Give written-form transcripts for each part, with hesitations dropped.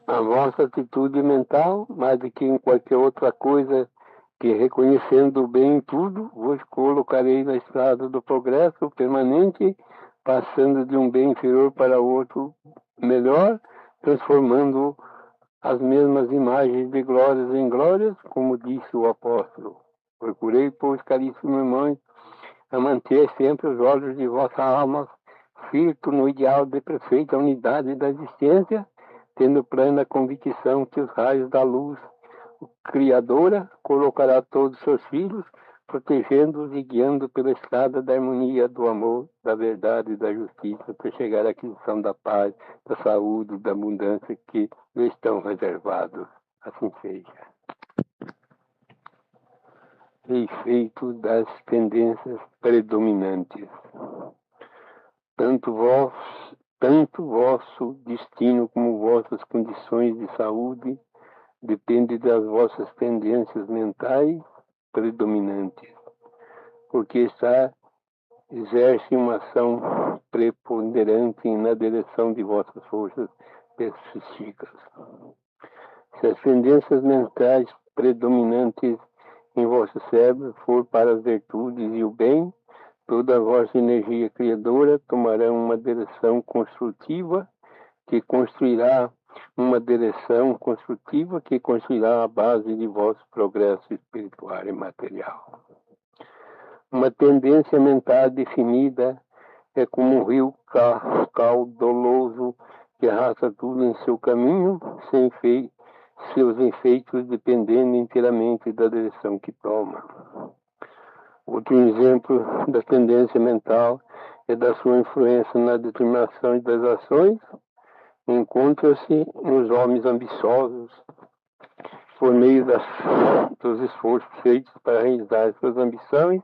a vossa atitude mental, mais do que em qualquer outra coisa, que reconhecendo o bem em tudo, vos colocarei na estrada do progresso permanente, passando de um bem inferior para outro melhor, transformando as mesmas imagens de glórias em glórias, como disse o apóstolo. Procurei, pois, caríssimos irmãos, a manter sempre os olhos de vossa alma firto no ideal de perfeita unidade da existência, tendo plena convicção que os raios da luz Criadora colocará todos os seus filhos, protegendo-os e guiando pela estrada da harmonia, do amor, da verdade e da justiça, para chegar à aquisição da paz, da saúde, da abundância que lhe estão reservados. Assim seja. Efeito das tendências predominantes. Tanto vosso destino como vossas condições de saúde depende das vossas tendências mentais predominantes, porque exerce uma ação preponderante na direção de vossas forças psíquicas. Se as tendências mentais predominantes em vosso cérebro for para as virtudes e o bem, toda a vossa energia criadora tomará uma direção construtiva que construirá a base de vosso progresso espiritual e material. Uma tendência mental definida é como um rio caudaloso que arrasta tudo em seu caminho, seus efeitos dependendo inteiramente da direção que toma. Outro exemplo da tendência mental é da sua influência na determinação das ações. Encontra-se nos homens ambiciosos, por meio dos esforços feitos para realizar suas ambições,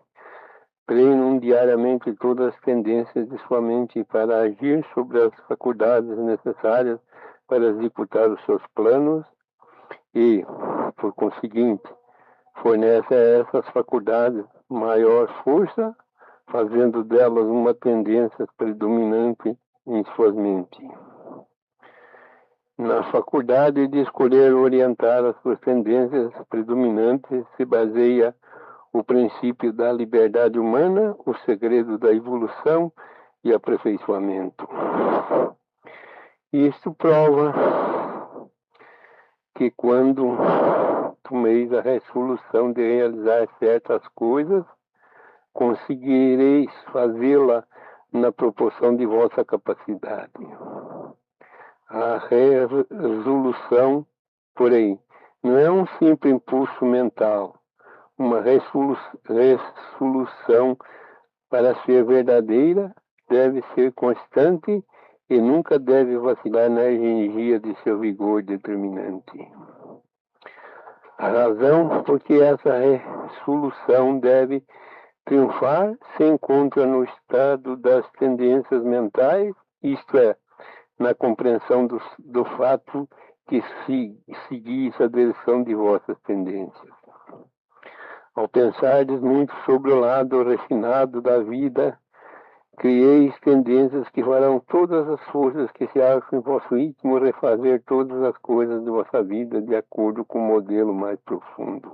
treinam diariamente todas as tendências de sua mente para agir sobre as faculdades necessárias para executar os seus planos e, por conseguinte, fornece a essas faculdades maior força, fazendo delas uma tendência predominante em suas mentes. Na faculdade de escolher orientar as suas tendências predominantes se baseia o princípio da liberdade humana, o segredo da evolução e aperfeiçoamento. Isto prova que quando tomeis a resolução de realizar certas coisas, conseguireis fazê-la na proporção de vossa capacidade. A resolução, porém, não é um simples impulso mental. Uma resolução, para ser verdadeira, deve ser constante e nunca deve vacilar na energia de seu vigor determinante. A razão por que essa resolução deve triunfar se encontra no estado das tendências mentais, isto é, na compreensão do fato que seguis a direção de vossas tendências. Ao pensardes muito sobre o lado refinado da vida, crieis tendências que farão todas as forças que se acham em vosso íntimo refazer todas as coisas de vossa vida de acordo com o modelo mais profundo.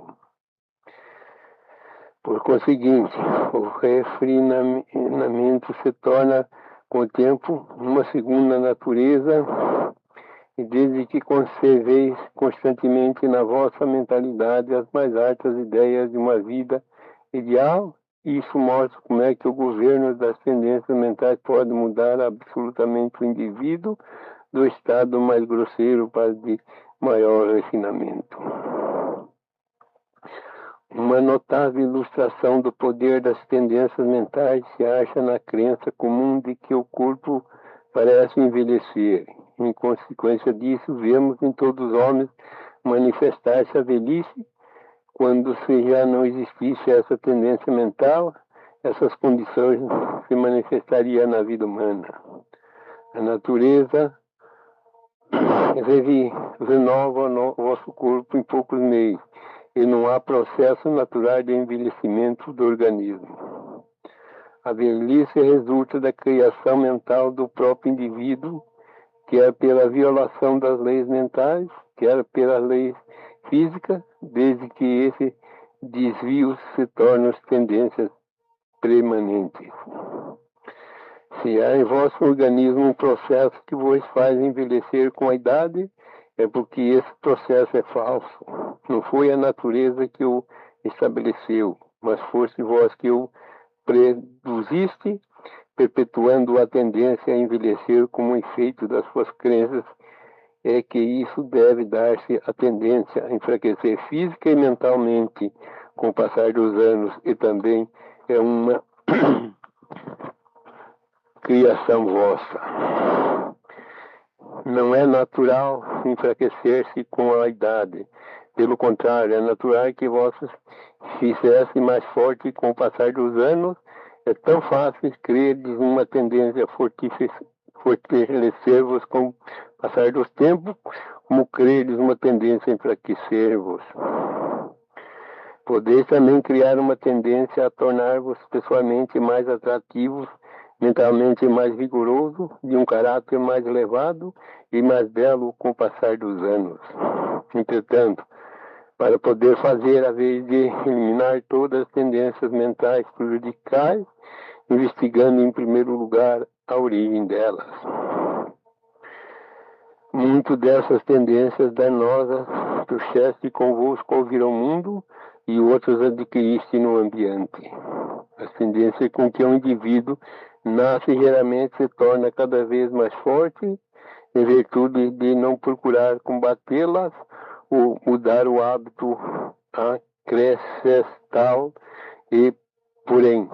Por conseguinte, o refinamento se torna, com o tempo, uma segunda natureza, e desde que conserveis constantemente na vossa mentalidade as mais altas ideias de uma vida ideal, isso mostra como é que o governo das tendências mentais pode mudar absolutamente o indivíduo do estado mais grosseiro para de maior refinamento. Uma notável ilustração do poder das tendências mentais se acha na crença comum de que o corpo parece envelhecer. Em consequência disso, vemos em todos os homens manifestar-se a velhice. Quando se já não existisse essa tendência mental, essas condições se manifestariam na vida humana. A natureza renova o vosso corpo em poucos meses, e não há processo natural de envelhecimento do organismo. A velhice resulta da criação mental do próprio indivíduo, quer pela violação das leis mentais, quer pelas leis físicas, desde que esses desvios se tornam tendências permanentes. Se há em vosso organismo um processo que vos faz envelhecer com a idade, é porque esse processo é falso. Não foi a natureza que o estabeleceu, mas foste vós que o produziste, perpetuando a tendência a envelhecer como efeito das suas crenças. É que isso deve dar-se a tendência a enfraquecer física e mentalmente com o passar dos anos, e também é uma criação vossa. Não é natural enfraquecer-se com a idade. Pelo contrário, é natural que vossos fizesse mais forte com o passar dos anos. É tão fácil crer em uma tendência a fortalecer-vos com o passar dos tempos, como creres uma tendência a enfraquecer-vos. Podeis também criar uma tendência a tornar-vos pessoalmente mais atrativos, mentalmente mais vigoroso, de um caráter mais elevado e mais belo com o passar dos anos. Entretanto, para poder fazer, a vez de eliminar todas as tendências mentais prejudicais, investigando em primeiro lugar a origem delas. Muito dessas tendências danosas trouxeste convosco ao vir ao mundo e outras adquiriste no ambiente. As tendências com que um indivíduo nasce geralmente se torna cada vez mais forte, em virtude de não procurar combatê-las ou mudar o hábito acrescental e, porém,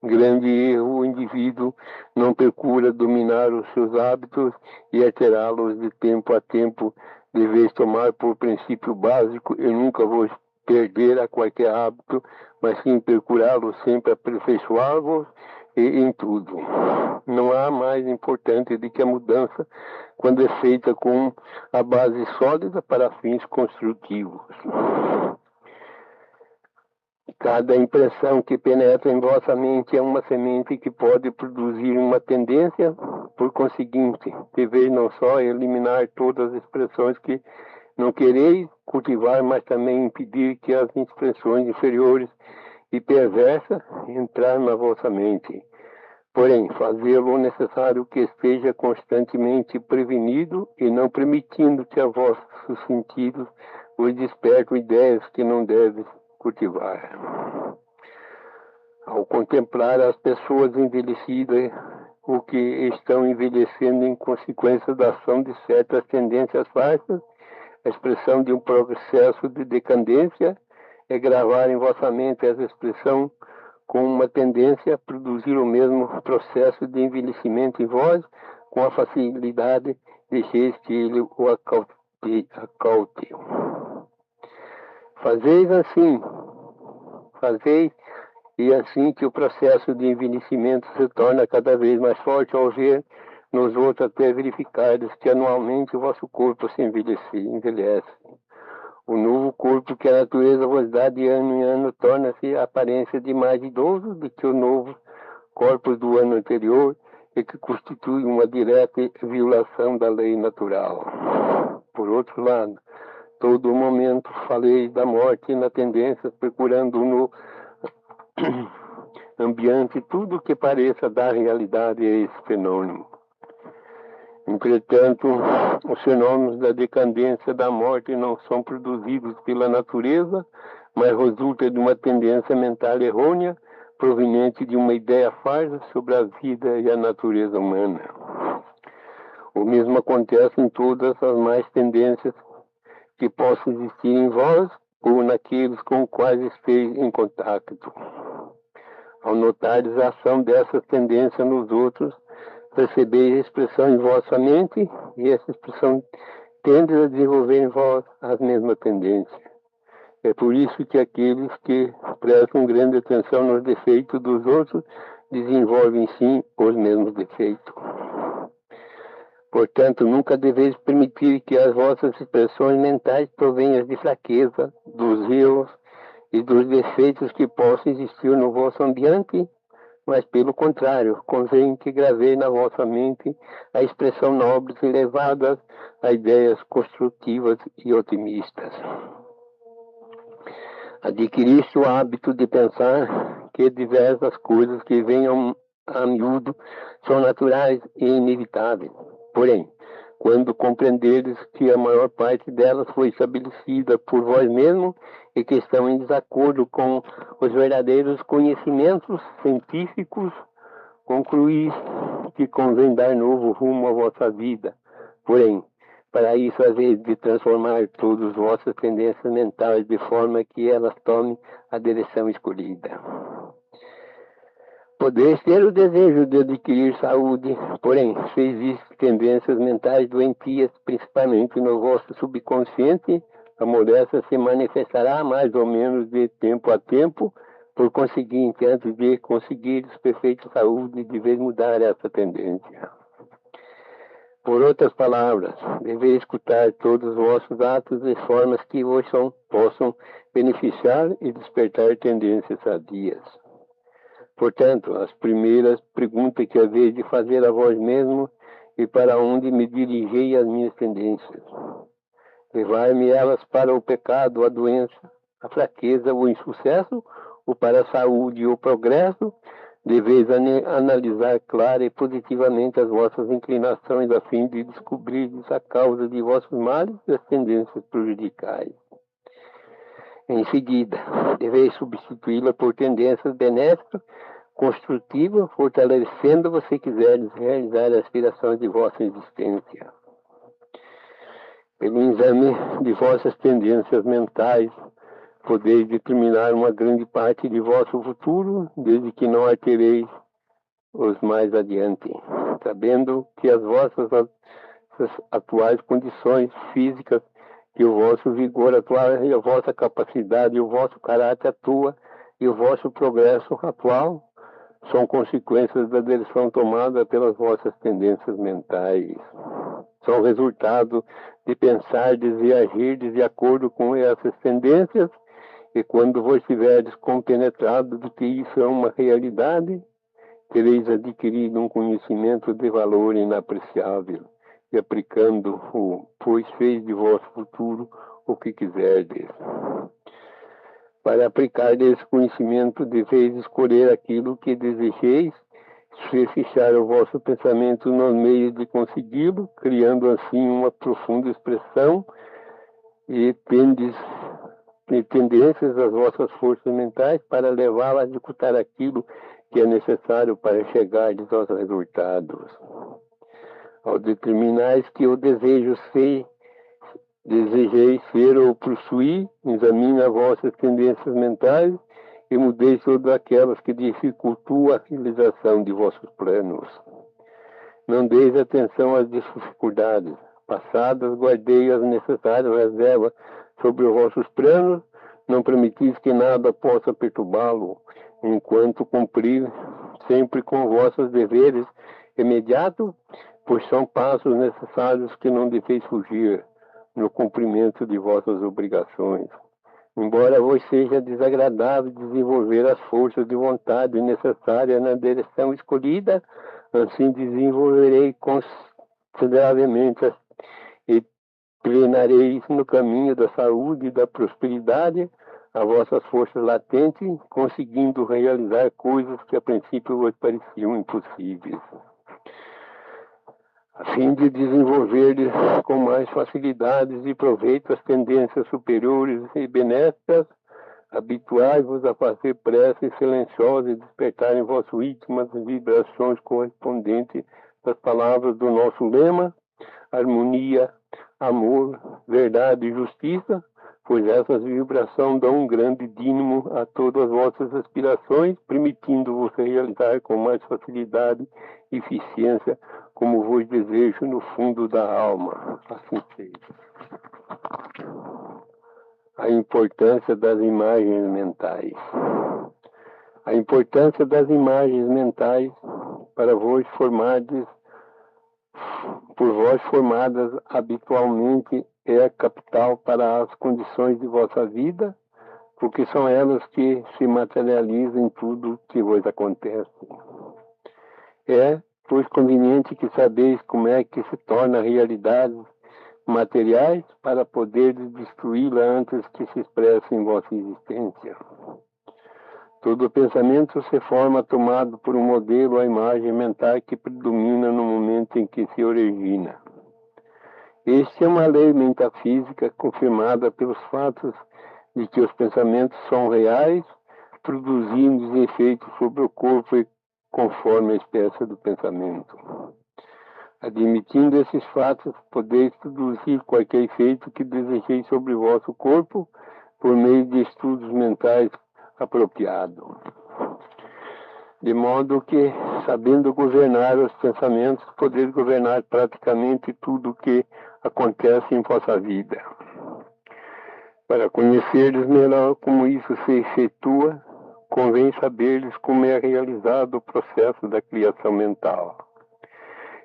grande erro, o indivíduo não procura dominar os seus hábitos e alterá-los de tempo a tempo. Deveis tomar por princípio básico e nunca vos perder a qualquer hábito, mas sim procurá-los sempre aperfeiçoá-los e em tudo. Não há mais importante do que a mudança quando é feita com a base sólida para fins construtivos. Cada impressão que penetra em vossa mente é uma semente que pode produzir uma tendência. Por conseguinte, deveis não só eliminar todas as expressões que não quereis cultivar, mas também impedir que as expressões inferiores e perversas entrem na vossa mente. Porém, fazê-lo necessário que esteja constantemente prevenido e não permitindo que a vossos sentidos vos despertem ideias que não deves cultivar. Ao contemplar as pessoas envelhecidas, o que estão envelhecendo em consequência da ação de certas tendências falsas, a expressão de um processo de decadência é gravar em vossa mente essa expressão com uma tendência a produzir o mesmo processo de envelhecimento em vós, com a facilidade deixeis que ele o acaute. Fazeis e assim que o processo de envelhecimento se torna cada vez mais forte ao ver nos outros até verificados que anualmente o vosso corpo se envelhece. O novo corpo que a natureza vos dá de ano em ano torna-se a aparência de mais idoso do que o novo corpo do ano anterior e que constitui uma direta violação da lei natural. Por outro lado, todo momento falei da morte na tendência, procurando no ambiente tudo que pareça dar realidade a esse fenômeno. Entretanto, os fenômenos da decadência da morte não são produzidos pela natureza, mas resultam de uma tendência mental errônea, proveniente de uma ideia falsa sobre a vida e a natureza humana. O mesmo acontece em todas as mais tendências que possam existir em vós ou naqueles com os quais esteja em contato. Ao notares a ação dessas tendências nos outros, percebeis a expressão em vossa mente e essa expressão tende a desenvolver em vós as mesmas tendências. É por isso que aqueles que prestam grande atenção nos defeitos dos outros desenvolvem sim os mesmos defeitos. Portanto, nunca deveis permitir que as vossas expressões mentais provenham de fraqueza, dos erros e dos defeitos que possam existir no vosso ambiente, mas pelo contrário, convém que gravei na vossa mente a expressão nobres e levadas a ideias construtivas e otimistas. Adquiriste o hábito de pensar que diversas coisas que venham a miúdo são naturais e inevitáveis. Porém, quando compreenderes que a maior parte delas foi estabelecida por vós mesmos e que estão em desacordo com os verdadeiros conhecimentos científicos, concluís que convém dar novo rumo à vossa vida. Porém, para isso, às vezes, de transformar todas as vossas tendências mentais de forma que elas tomem a direção escolhida. Podeis ter o desejo de adquirir saúde, porém, se existem tendências mentais doentias, principalmente no vosso subconsciente, a modéstia se manifestará mais ou menos de tempo a tempo. Por conseguinte, antes de conseguir perfeita saúde, deveis mudar essa tendência. Por outras palavras, deveis escutar todos os vossos atos de formas que vos possam beneficiar e despertar tendências sadias. Portanto, as primeiras perguntas que haveis de fazer a vós mesmo e para onde me dirigei as minhas tendências. Levar-me elas para o pecado, a doença, a fraqueza, o insucesso, ou para a saúde e o progresso? Deveis analisar clara e positivamente as vossas inclinações a fim de descobrir a causa de vossos males e as tendências prejudicais. Em seguida, deveis substituí-la por tendências benéficas, construtivas, fortalecendo-vos se quiseres realizar as aspirações de vossa existência. Pelo exame de vossas tendências mentais, podeis determinar uma grande parte de vosso futuro, desde que não altereis os mais adiante, sabendo que as vossas atuais condições físicas, que o vosso vigor atual e a vossa capacidade e o vosso caráter atua e o vosso progresso atual são consequências da direção tomada pelas vossas tendências mentais. São resultado de pensardes e agirdes de acordo com essas tendências, e quando vos tiverdes compenetrado de que isso é uma realidade, tereis adquirido um conhecimento de valor inapreciável, e aplicando-o, pois fez de vosso futuro o que quiserdes. Para aplicar esse conhecimento, deveis escolher aquilo que desejeis, fixar o vosso pensamento nos meios de consegui-lo, criando assim uma profunda expressão e tendências das vossas forças mentais para levá-la a executar aquilo que é necessário para chegar aos resultados. Ao determinares que o desejeis ser ou possuir, examine as vossas tendências mentais e mudei todas aquelas que dificultam a realização de vossos planos. Não deis atenção às dificuldades passadas, guardei as necessárias reservas sobre os vossos planos, não permitis que nada possa perturbá-lo, enquanto cumprir sempre com vossos deveres imediatos, pois são passos necessários que não deveis fugir no cumprimento de vossas obrigações. Embora vos seja desagradável desenvolver as forças de vontade necessárias na direção escolhida, assim desenvolverei consideravelmente e treinareis no caminho da saúde e da prosperidade as vossas forças latentes, conseguindo realizar coisas que a princípio vos pareciam impossíveis. A fim de desenvolver com mais facilidades e proveito as tendências superiores e benéficas, habituai-vos a fazer preces silenciosas e despertar em vosso íntimo as vibrações correspondentes das palavras do nosso lema: harmonia, amor, verdade e justiça, pois essas vibrações dão um grande dínamo a todas as vossas aspirações, permitindo-vos realizar com mais facilidade e eficiência como vos desejo no fundo da alma. Assim seja. A importância das imagens mentais. A importância das imagens mentais para vós formadas habitualmente é capital para as condições de vossa vida, porque são elas que se materializam em tudo que vos acontece. É, pois, conveniente que sabeis como é que se torna realidades materiais para poderes destruí-la antes que se expresse em vossa existência. Todo pensamento se forma tomado por um modelo ou imagem mental que predomina no momento em que se origina. Este é uma lei metafísica confirmada pelos fatos de que os pensamentos são reais, produzindo efeitos sobre o corpo e conforme a espécie do pensamento. Admitindo esses fatos, podeis produzir qualquer efeito que desejeis sobre o vosso corpo por meio de estudos mentais apropriados. De modo que, sabendo governar os pensamentos, podeis governar praticamente tudo o que acontece em vossa vida. Para conhecerdes melhor como isso se efetua, convém saberdes como é realizado o processo da criação mental.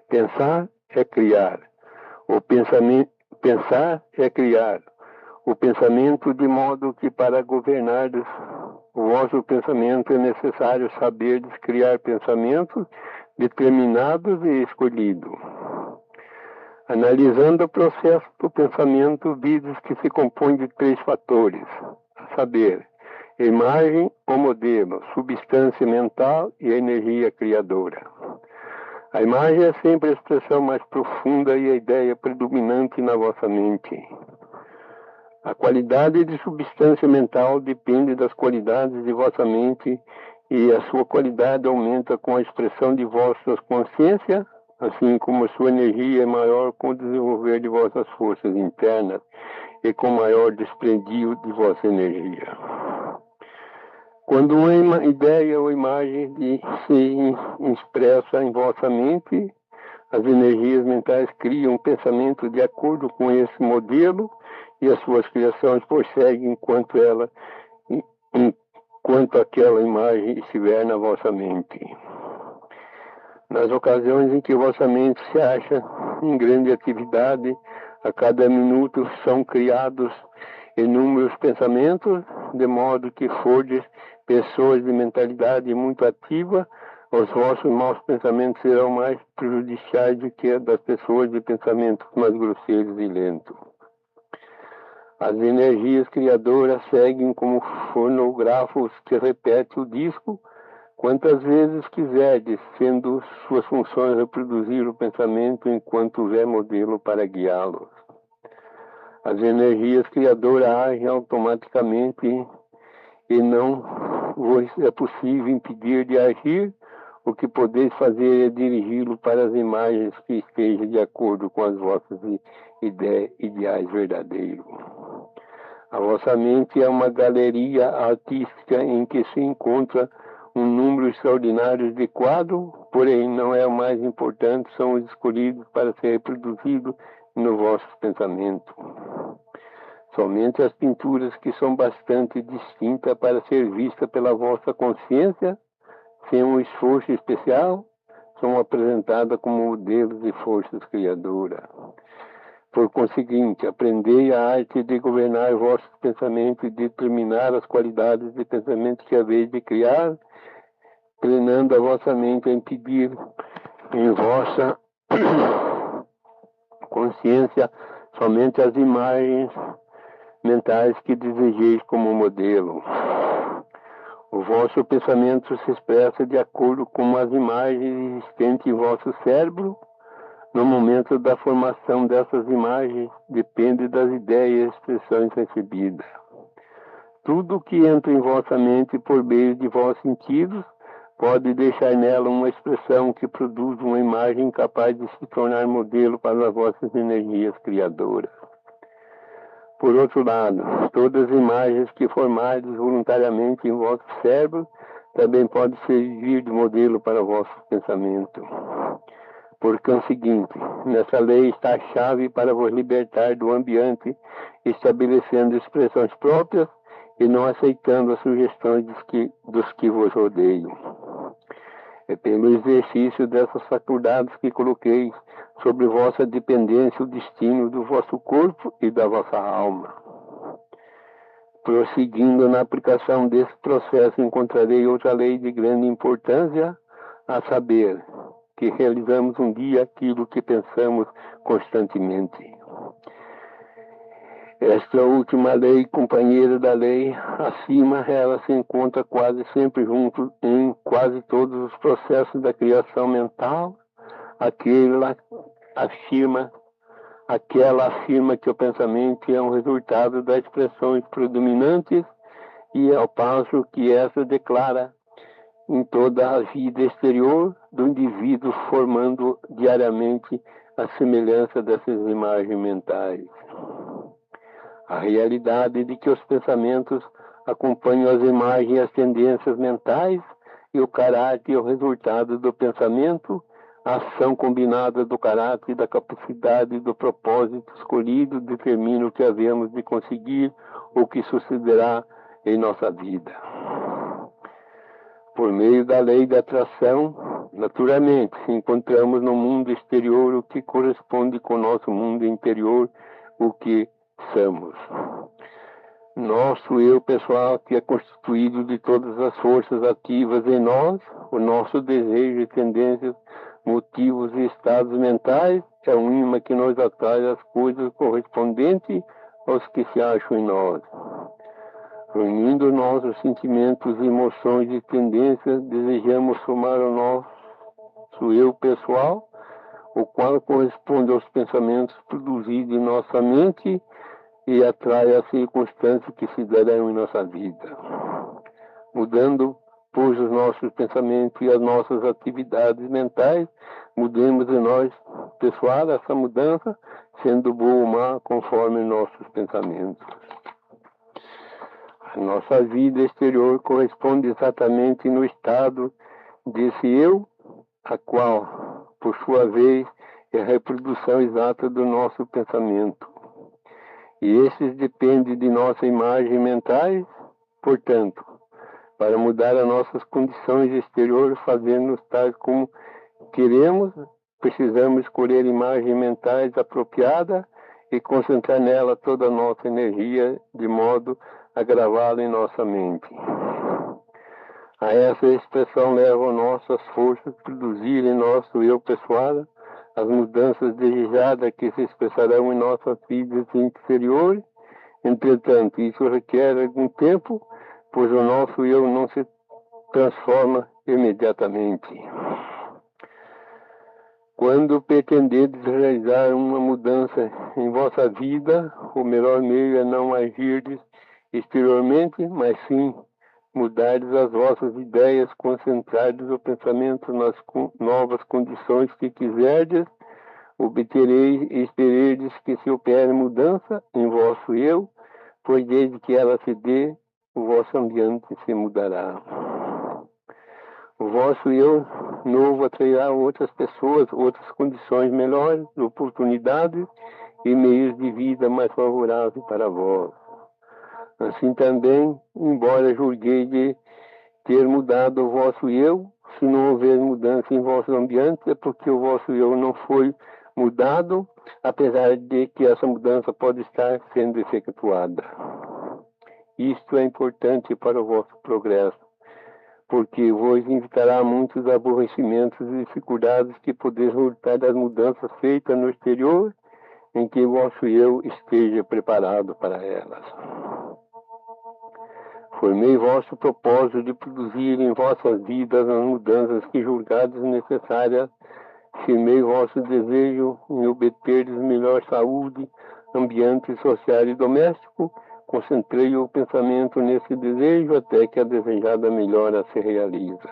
Pensar é criar. Pensar é criar o pensamento, de modo que para governardes o vosso pensamento é necessário saberdes criar pensamentos determinados e escolhidos. Analisando o processo do pensamento, vides que se compõe de 3 fatores, a saber, imagem ou modelo, substância mental e energia criadora. A imagem é sempre a expressão mais profunda e a ideia predominante na vossa mente. A qualidade de substância mental depende das qualidades de vossa mente e a sua qualidade aumenta com a expressão de vossa consciência, assim como a sua energia é maior com o desenvolver de vossas forças internas e com maior desprendio de vossa energia. Quando uma ideia ou imagem se expressa em vossa mente, as energias mentais criam um pensamento de acordo com esse modelo e as suas criações prosseguem enquanto aquela imagem estiver na vossa mente. Nas ocasiões em que vossa mente se acha em grande atividade, a cada minuto são criados inúmeros pensamentos, de modo que fordes pessoas de mentalidade muito ativa, os vossos maus pensamentos serão mais prejudiciais do que a das pessoas de pensamentos mais grosseiros e lentos. As energias criadoras seguem como fonógrafos que repetem o disco quantas vezes quiserdes, sendo suas funções reproduzir o pensamento enquanto houver modelo para guiá-los. As energias criadoras agem automaticamente e não vos é possível impedir de agir. O que podeis fazer é dirigi-lo para as imagens que estejam de acordo com as vossas ideais verdadeiros. A vossa mente é uma galeria artística em que se encontra um número extraordinário de quadros, porém não é o mais importante, são os escolhidos para ser reproduzidos no vosso pensamento. Somente as pinturas que são bastante distintas para ser vistas pela vossa consciência, sem um esforço especial, são apresentadas como modelos de forças criadoras. Por conseguinte, aprendei a arte de governar vossos pensamentos e determinar as qualidades de pensamento que haveis de criar, treinando a vossa mente a impedir em vossa consciência somente as imagens mentais que desejeis como modelo. O vosso pensamento se expressa de acordo com as imagens existentes em vosso cérebro. No momento da formação dessas imagens, depende das ideias e expressões recebidas. Tudo que entra em vossa mente por meio de vossos sentidos pode deixar nela uma expressão que produz uma imagem capaz de se tornar modelo para as vossas energias criadoras. Por outro lado, todas as imagens que formardes voluntariamente em vosso cérebro também podem servir de modelo para o vosso pensamento. Por conseguinte, nessa lei está a chave para vos libertar do ambiente, estabelecendo expressões próprias e não aceitando as sugestões dos que vos rodeiam. É pelo exercício dessas faculdades que coloquei sobre vossa dependência o destino do vosso corpo e da vossa alma. Prosseguindo na aplicação desse processo, encontrarei outra lei de grande importância, a saber, que realizamos um dia aquilo que pensamos constantemente. Esta última lei, companheira da lei acima, ela se encontra quase sempre junto em quase todos os processos da criação mental. Aquela afirma que o pensamento é um resultado das expressões predominantes e ao passo que essa declara em toda a vida exterior do indivíduo, formando diariamente a semelhança dessas imagens mentais. A realidade de que os pensamentos acompanham as imagens e as tendências mentais e o caráter e o resultado do pensamento, a ação combinada do caráter e da capacidade do propósito escolhido determina o que havemos de conseguir ou o que sucederá em nossa vida. Por meio da lei da atração, naturalmente, encontramos no mundo exterior o que corresponde com o nosso mundo interior, o que somos. Nosso eu pessoal, que é constituído de todas as forças ativas em nós, o nosso desejo e tendências, motivos e estados mentais, é um imã que nos atrai as coisas correspondentes aos que se acham em nós. Reunindo nossos sentimentos, emoções e tendências, desejamos somar o nosso eu pessoal, o qual corresponde aos pensamentos produzidos em nossa mente e atrai as circunstâncias que se darão em nossa vida. Mudando, pois, os nossos pensamentos e as nossas atividades mentais, mudemos em nós, pessoal, essa mudança, sendo boa ou má, conforme nossos pensamentos. A nossa vida exterior corresponde exatamente no estado desse eu, a qual, por sua vez, é a reprodução exata do nosso pensamento. E esses dependem de nossa imagem mentais, portanto, para mudar as nossas condições exteriores, fazendo-nos tais como queremos, precisamos escolher imagens mentais apropriadas e concentrar nela toda a nossa energia, de modo a gravá-la em nossa mente. A essa expressão levam nossas forças a produzir em nosso eu pessoal as mudanças desejadas que se expressarão em nossas vidas interiores. Entretanto, isso requer algum tempo, pois o nosso eu não se transforma imediatamente. Quando pretendedes realizar uma mudança em vossa vida, o melhor meio é não agirdes exteriormente, mas sim mudardes as vossas ideias, concentrardes o pensamento nas novas condições que quiserdes, obtereis e espereis que se opere mudança em vosso eu, pois desde que ela se dê, o vosso ambiente se mudará. O vosso eu novo atrairá outras pessoas, outras condições melhores, oportunidades e meios de vida mais favoráveis para vós. Assim também, embora julguei de ter mudado o vosso eu, se não houver mudança em vosso ambiente, é porque o vosso eu não foi mudado, apesar de que essa mudança pode estar sendo efetuada. Isto é importante para o vosso progresso, porque vos evitará muitos aborrecimentos e dificuldades que poderão resultar das mudanças feitas no exterior, em que o vosso eu esteja preparado para elas. Formei vosso propósito de produzir em vossas vidas as mudanças que julgades necessárias. Firmei vosso desejo em obterdes melhor saúde, ambiente social e doméstico. Concentrei o pensamento nesse desejo até que a desejada melhora se realiza.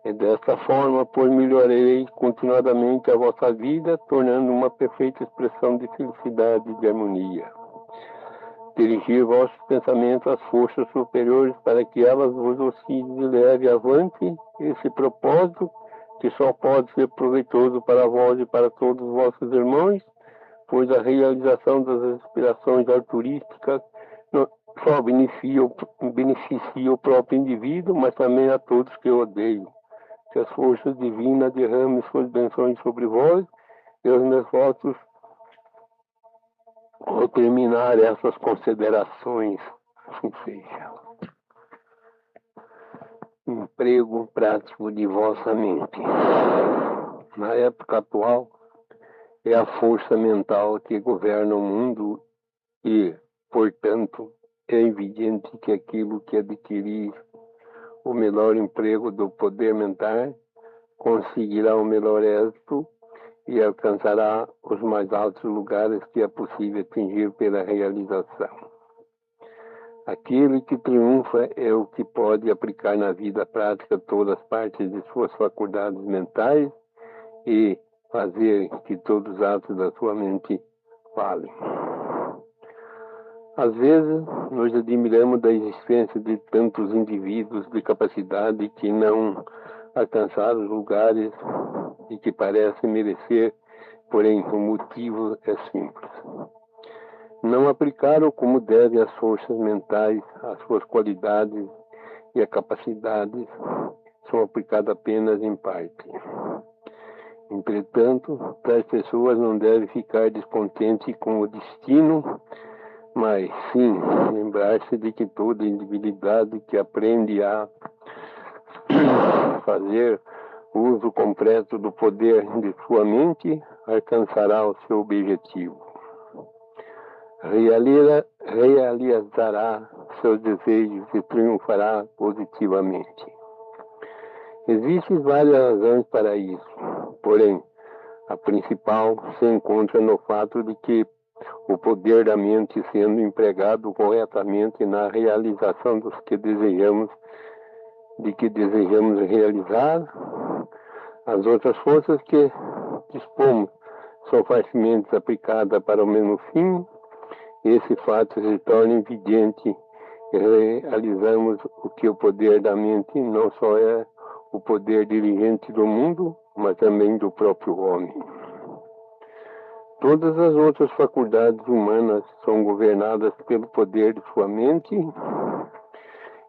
E desta forma, pois, melhorarei continuadamente a vossa vida, tornando uma perfeita expressão de felicidade e de harmonia. Dirigir vossos pensamentos às forças superiores para que elas vos auxiliem e levem avante esse propósito, que só pode ser proveitoso para vós e para todos os vossos irmãos, pois a realização das aspirações altruísticas não só beneficia o próprio indivíduo, mas também a todos que o odeiam. Que as forças divinas derramem suas bênçãos sobre vós e os meus votos. Ao terminar essas considerações assim seja. Emprego prático de vossa mente. Na época atual, é a força mental que governa o mundo e, portanto, é evidente que aquilo que adquirir o melhor emprego do poder mental conseguirá o melhor êxito e alcançará os mais altos lugares que é possível atingir pela realização. Aquele que triunfa é o que pode aplicar na vida prática todas as partes de suas faculdades mentais e fazer que todos os atos da sua mente falem. Às vezes, nos admiramos da existência de tantos indivíduos de capacidade que não alcançaram os lugares e que parecem merecer, porém o motivo é simples. Não aplicaram como deve as forças mentais, as suas qualidades e as capacidades são aplicadas apenas em parte. Entretanto, tais pessoas não devem ficar descontentes com o destino, mas sim lembrar-se de que toda individualidade que aprende a fazer uso completo do poder de sua mente alcançará o seu objetivo. Realizará seus desejos e triunfará positivamente. Existem várias razões para isso, porém, a principal se encontra no fato de que o poder da mente sendo empregado corretamente na realização dos que desejamos realizar, as outras forças que dispomos são facilmente aplicadas para o mesmo fim. Esse fato se torna evidente e realizamos o que o poder da mente não só é o poder dirigente do mundo, mas também do próprio homem. Todas as outras faculdades humanas são governadas pelo poder de sua mente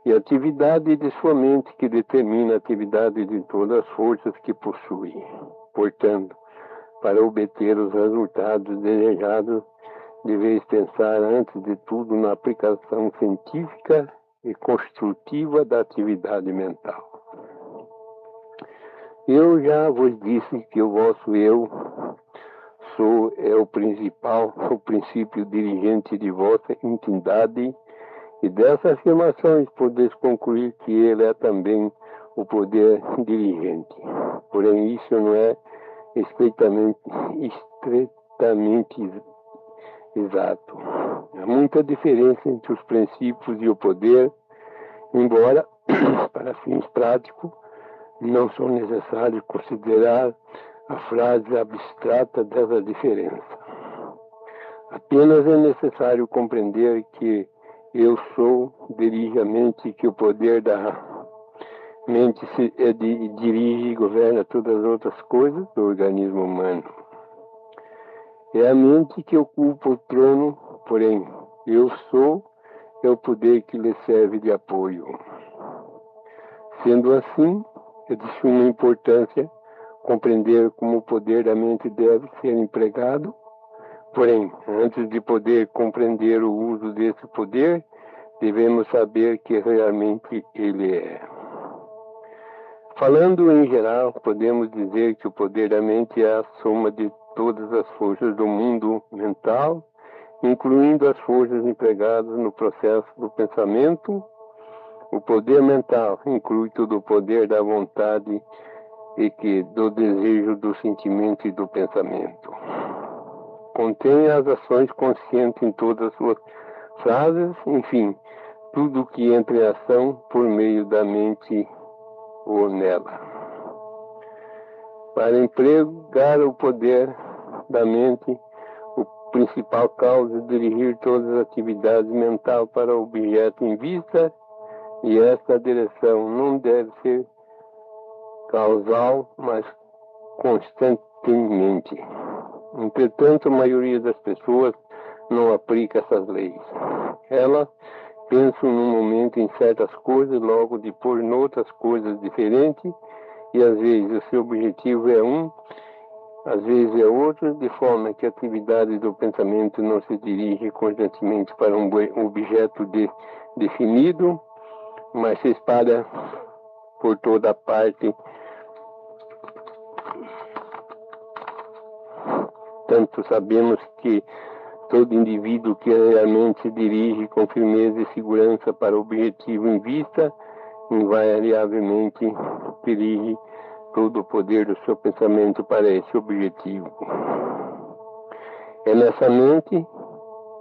e a atividade de sua mente que determina a atividade de todas as forças que possui. Portanto, para obter os resultados desejados, deveis pensar antes de tudo na aplicação científica e construtiva da atividade mental. Eu já vos disse que o vosso eu é o princípio dirigente de vossa entidade, e dessas afirmações podeis concluir que ele é também o poder dirigente. Porém, isso não é estritamente exato. Há muita diferença entre os princípios e o poder, embora, para fins práticos, não são necessários considerar a frase abstrata dessa diferença. Apenas é necessário compreender que eu sou dirige a mente, que o poder da mente dirige e governa todas as outras coisas do organismo humano. É a mente que ocupa o trono, porém, eu sou é o poder que lhe serve de apoio. Sendo assim, é de suma importância compreender como o poder da mente deve ser empregado. Porém, antes de poder compreender o uso desse poder, devemos saber que realmente ele é. Falando em geral, podemos dizer que o poder da mente é a soma de todas as forças do mundo mental, incluindo as forças empregadas no processo do pensamento. O poder mental inclui todo o poder da vontade e do desejo, do sentimento e do pensamento. Contém as ações conscientes em todas as suas fases, enfim, tudo que entra em ação por meio da mente ou nela. Para empregar o poder da mente, o principal causa é dirigir todas as atividades mentais para o objeto em vista, e esta direção não deve ser causal, mas constantemente. Entretanto, a maioria das pessoas não aplica essas leis. Elas pensam num momento em certas coisas, logo depois em outras coisas diferentes, e às vezes o seu objetivo é às vezes é outro, de forma que a atividade do pensamento não se dirige constantemente para um objeto definido, mas se espalha por toda parte. Tanto sabemos que todo indivíduo que realmente se dirige com firmeza e segurança para o objetivo em vista, invariavelmente dirige todo o poder do seu pensamento para esse objetivo. É nessa mente,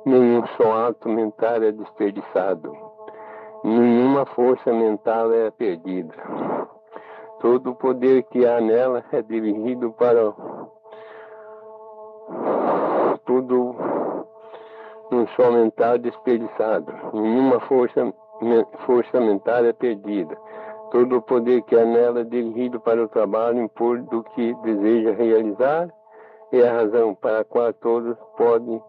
nenhum só ato mental é desperdiçado, nenhuma força mental é perdida. Todo o poder que há nela é dirigido para tudo um só mental desperdiçado. Nenhuma força mental é perdida. Todo o poder que há nela é dirigido para o trabalho em prol do que deseja realizar, é a razão para a qual todos podem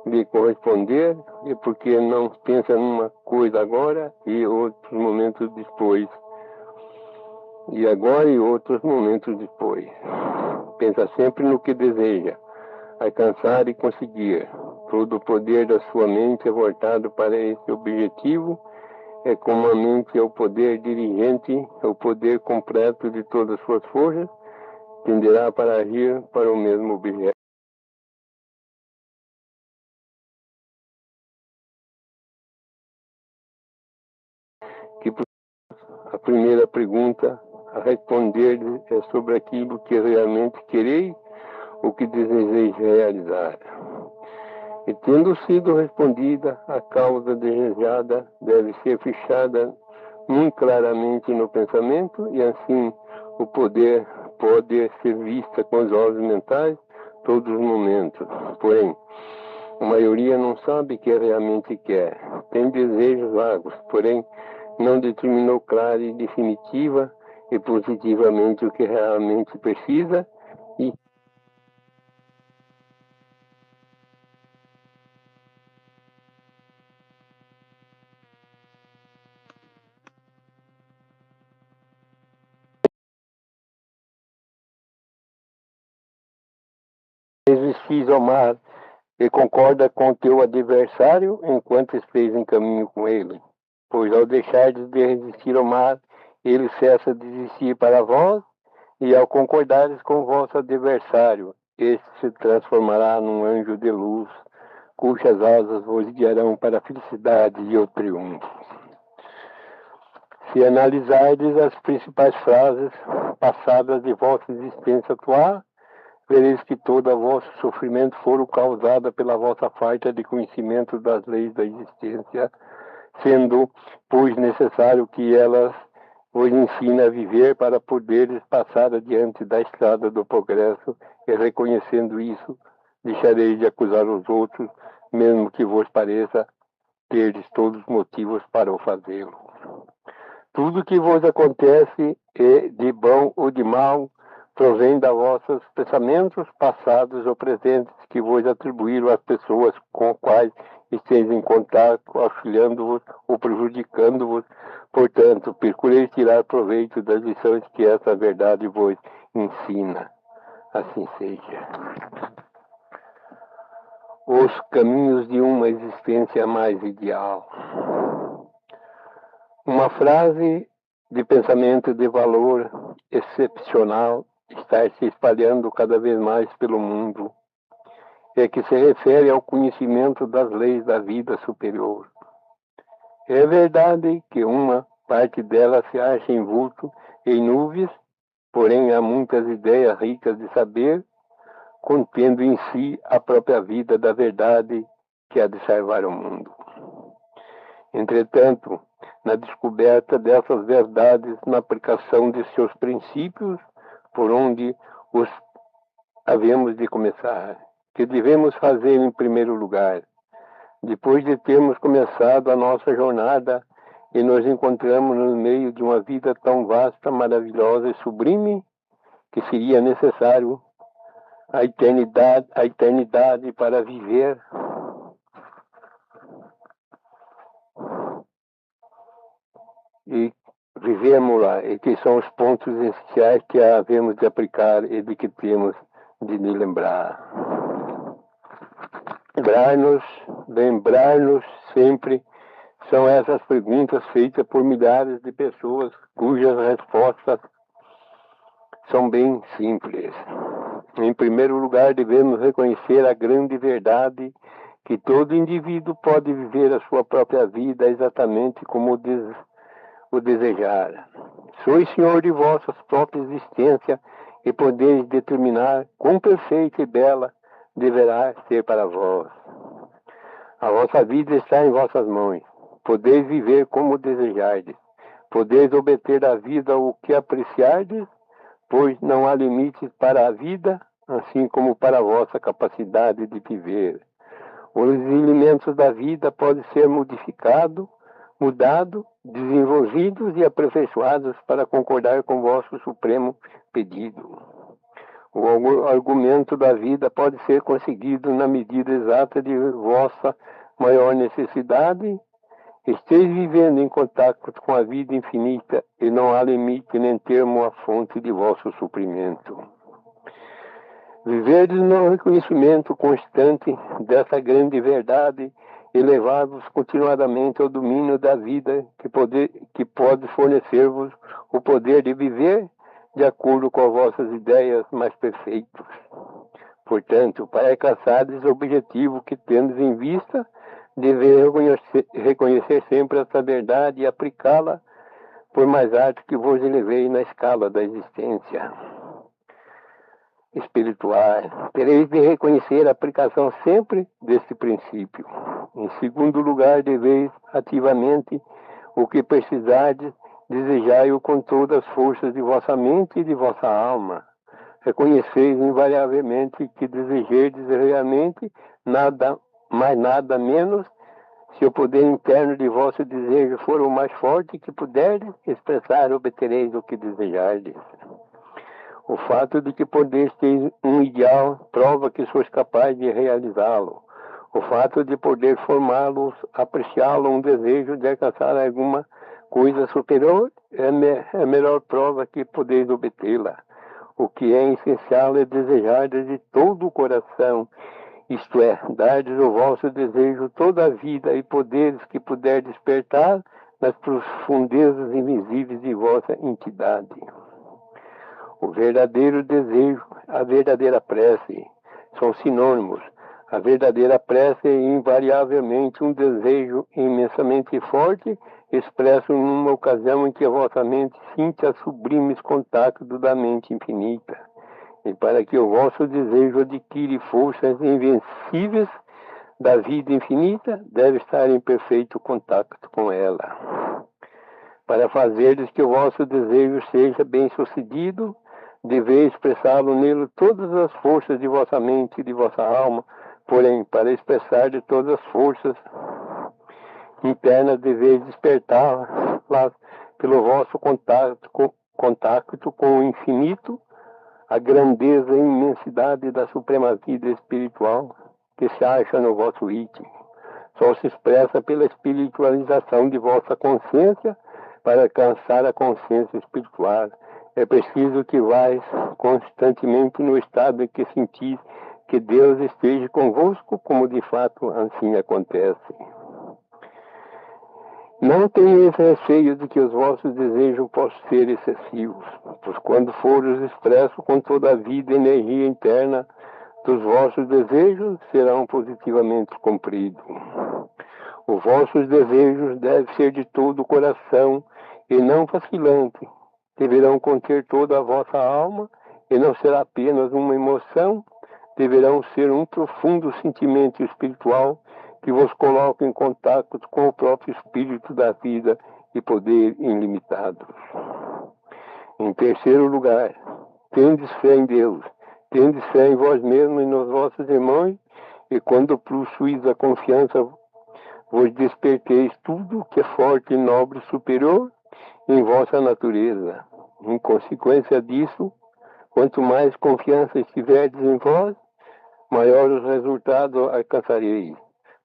lhe corresponder, e porque não pensa numa coisa agora e outros momentos depois. E agora e outros momentos depois. Pensa sempre no que deseja alcançar e conseguir. Todo o poder da sua mente é voltado para esse objetivo. É como a mente é o poder dirigente, é o poder completo de todas as suas forças, tenderá para agir para o mesmo objeto. Que a primeira pergunta a responder é sobre aquilo que realmente quereis ou que desejeis realizar. E tendo sido respondida, a causa desejada deve ser fechada muito claramente no pensamento, e assim o poder pode ser vista com os olhos mentais todos os momentos. Porém, a maioria não sabe o que realmente quer. Tem desejos vagos, porém não determinou clara e definitiva e positivamente o que realmente precisa, e resistis ao mar e concorda com teu adversário enquanto esteja em caminho com ele. Pois ao deixardes de resistir ao mar, ele cessa de existir para vós, e ao concordares com o vosso adversário, este se transformará num anjo de luz, cujas asas vos guiarão para a felicidade e o triunfo. Se analisardes as principais frases passadas de vossa existência atual, vereis que todo o vosso sofrimento foram causado pela vossa falta de conhecimento das leis da existência, sendo, pois, necessário que elas vos ensinem a viver para poderes passar adiante da estrada do progresso, e reconhecendo isso, deixareis de acusar os outros, mesmo que vos pareça terdes todos os motivos para o fazê-lo. Tudo que vos acontece, de bom ou de mal, provém dos vossos pensamentos passados ou presentes que vos atribuíram às pessoas com as quais esteja em contato, auxiliando-vos ou prejudicando-vos. Portanto, procureis tirar proveito das lições que essa verdade vos ensina. Assim seja. Os caminhos de uma existência mais ideal. Uma frase de pensamento de valor excepcional está se espalhando cada vez mais pelo mundo, é que se refere ao conhecimento das leis da vida superior. É verdade que uma parte dela se acha envolto em nuvens, porém há muitas ideias ricas de saber, contendo em si a própria vida da verdade que há de salvar o mundo. Entretanto, na descoberta dessas verdades, na aplicação de seus princípios, por onde os havemos de começar, que devemos fazer em primeiro lugar. Depois de termos começado a nossa jornada e nos encontramos no meio de uma vida tão vasta, maravilhosa e sublime, que seria necessário a eternidade para viver, e vivemos lá, e que são os pontos essenciais que havemos de aplicar e de que temos de me lembrar-nos sempre. São essas perguntas feitas por milhares de pessoas cujas respostas são bem simples. Em primeiro lugar, devemos reconhecer a grande verdade que todo indivíduo pode viver a sua própria vida exatamente como o desejar. Sois senhor de vossa própria existência e podeis determinar quão perfeita e bela deverá ser para vós. A vossa vida está em vossas mãos. Podeis viver como desejardes. Podeis obter da vida o que apreciardes, pois não há limites para a vida, assim como para a vossa capacidade de viver. Os elementos da vida podem ser modificados, desenvolvidos e aperfeiçoados para concordar com o vosso supremo pedido. O argumento da vida pode ser conseguido na medida exata de vossa maior necessidade. Esteis vivendo em contato com a vida infinita e não há limite nem termo à fonte de vosso suprimento. Viverdes no reconhecimento constante dessa grande verdade e levar-vos continuadamente ao domínio da vida que pode fornecer-vos o poder de viver de acordo com as vossas ideias mais perfeitas. Portanto, para alcançardes o objetivo que tendes em vista, deveis reconhecer sempre essa verdade e aplicá-la por mais alto que vos elevei na escala da existência espiritual. Tereis de reconhecer a aplicação sempre deste princípio. Em segundo lugar, deveis ativamente o que precisardes, desejai-o com todas as forças de vossa mente e de vossa alma. Reconheceis invariavelmente que desejardes realmente nada mais nada menos, se o poder interno de vosso desejo for o mais forte que puderdes expressar, obtereis o que desejardes. O fato de que podeis ter um ideal prova que sois capaz de realizá-lo. O fato de poder formá-lo, apreciá-lo, um desejo de alcançar alguma coisa superior, é a melhor prova que podeis obtê-la. O que é essencial é desejardes de todo o coração, isto é, dardes o vosso desejo toda a vida e poderes que puder despertar nas profundezas invisíveis de vossa entidade. O verdadeiro desejo, a verdadeira prece, são sinônimos. A verdadeira prece é invariavelmente um desejo imensamente forte, expresso numa ocasião em que a vossa mente sinta sublimes contactos da mente infinita. E para que o vosso desejo adquire forças invencíveis da vida infinita, deve estar em perfeito contato com ela. Para fazerdes que o vosso desejo seja bem-sucedido, deveis expressá-lo nele todas as forças de vossa mente e de vossa alma. Porém, para expressar de todas as forças internas, deveis despertá-las pelo vosso contato com o infinito, a grandeza e imensidade da suprema vida espiritual que se acha no vosso íntimo. Só se expressa pela espiritualização de vossa consciência para alcançar a consciência espiritual. É preciso que vais constantemente no estado em que sentis que Deus esteja convosco, como de fato assim acontece. Não tenhais receio de que os vossos desejos possam ser excessivos, pois quando forem expressos com toda a vida e energia interna dos vossos desejos, serão positivamente cumpridos. Os vossos desejos devem ser de todo o coração e não vacilantes. Deverão conter toda a vossa alma e não será apenas uma emoção, deverão ser um profundo sentimento espiritual que vos coloque em contato com o próprio espírito da vida e poder ilimitado. Em terceiro lugar, tendes fé em Deus, tendes fé em vós mesmos e nos vossos irmãos, e quando possuís a confiança, vos desperteis tudo que é forte, nobre e superior em vossa natureza. Em consequência disso, quanto mais confiança estiverdes em vós, maior os resultados alcançareis.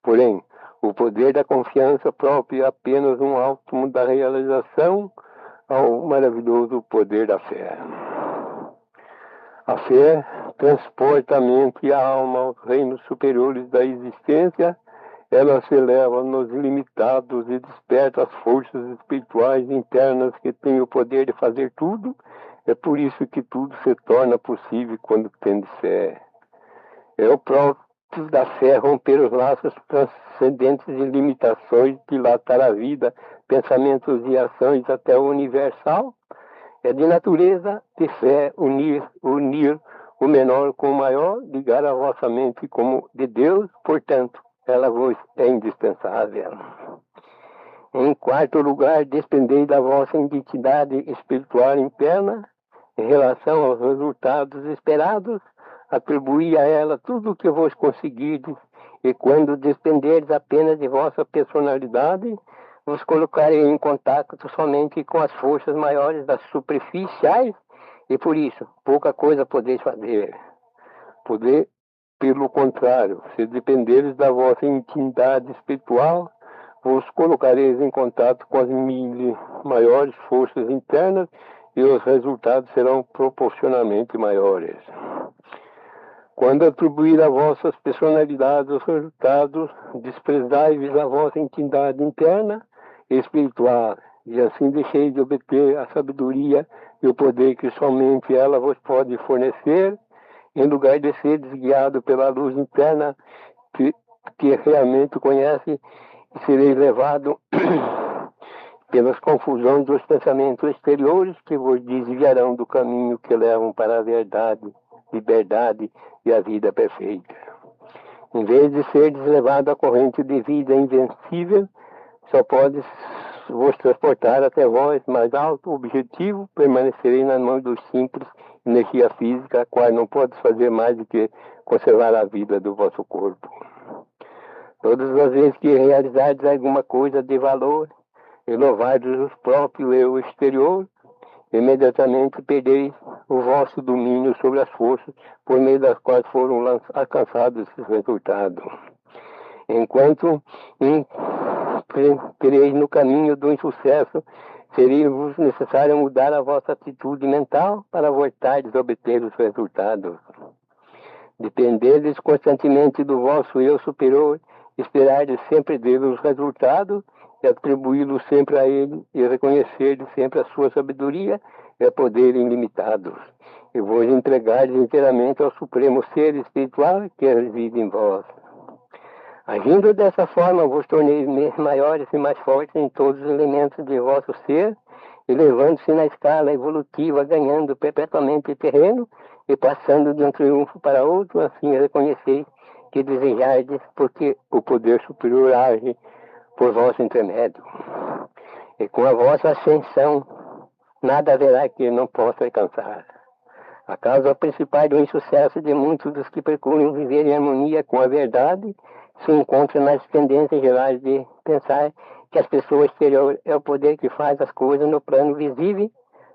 Porém, o poder da confiança própria é apenas um átomo da realização ao maravilhoso poder da fé. A fé transporta a mente e a alma aos reinos superiores da existência, ela se eleva nos ilimitados e desperta as forças espirituais internas que têm o poder de fazer tudo. É por isso que tudo se torna possível quando tem fé. É o próprio da fé romper os laços transcendentes de limitações, dilatar a vida, pensamentos e ações até o universal. É de natureza de fé unir o menor com o maior, ligar a vossa mente como de Deus, portanto, ela vos é indispensável. Em quarto lugar, despendei da vossa identidade espiritual interna, em relação aos resultados esperados, atribuí a ela tudo o que vos conseguirdes, e quando despenderdes apenas de vossa personalidade, vos colocarei em contato somente com as forças maiores das superficiais, e por isso, pouca coisa podeis fazer. Pelo contrário, se dependeres da vossa intimidade espiritual, vos colocareis em contato com as maiores forças internas e os resultados serão proporcionalmente maiores. Quando atribuir a vossas personalidades os resultados, desprezai-vos a vossa intimidade interna e espiritual, e assim deixeis de obter a sabedoria e o poder que somente ela vos pode fornecer, em lugar de ser guiado pela luz interna que realmente conhece, e sereis levado pelas confusões dos pensamentos exteriores que vos desviarão do caminho que levam para a verdade, liberdade e a vida perfeita. Em vez de seres levado à corrente de vida invencível, só pode vos transportar até vós mais alto objetivo, permanecerei nas mãos dos simples, energia física, a qual não pode fazer mais do que conservar a vida do vosso corpo. Todas as vezes que realizardes alguma coisa de valor, e louvardes o próprio eu exterior, imediatamente perdeis o vosso domínio sobre as forças por meio das quais foram alcançados esses resultados. Enquanto empreendereis no caminho do insucesso, seria-vos necessário mudar a vossa atitude mental para voltardes a obter os resultados. Dependerdes constantemente do vosso eu superior, esperardes sempre dele os resultados e atribuí-los sempre a ele e reconhecerdes sempre a sua sabedoria e poder ilimitados. E vos entregardes inteiramente ao supremo ser espiritual que reside em vós. Agindo dessa forma, vos torneis maiores e mais fortes em todos os elementos de vosso ser, elevando-se na escala evolutiva, ganhando perpetuamente terreno e passando de um triunfo para outro, assim reconheceis que desejardes, porque o poder superior age por vosso intermédio. E com a vossa ascensão, nada haverá que não possa alcançar. A causa principal do insucesso de muitos dos que procuram viver em harmonia com a verdade se encontra nas tendências gerais de pensar que a pessoa exterior é o poder que faz as coisas no plano visível,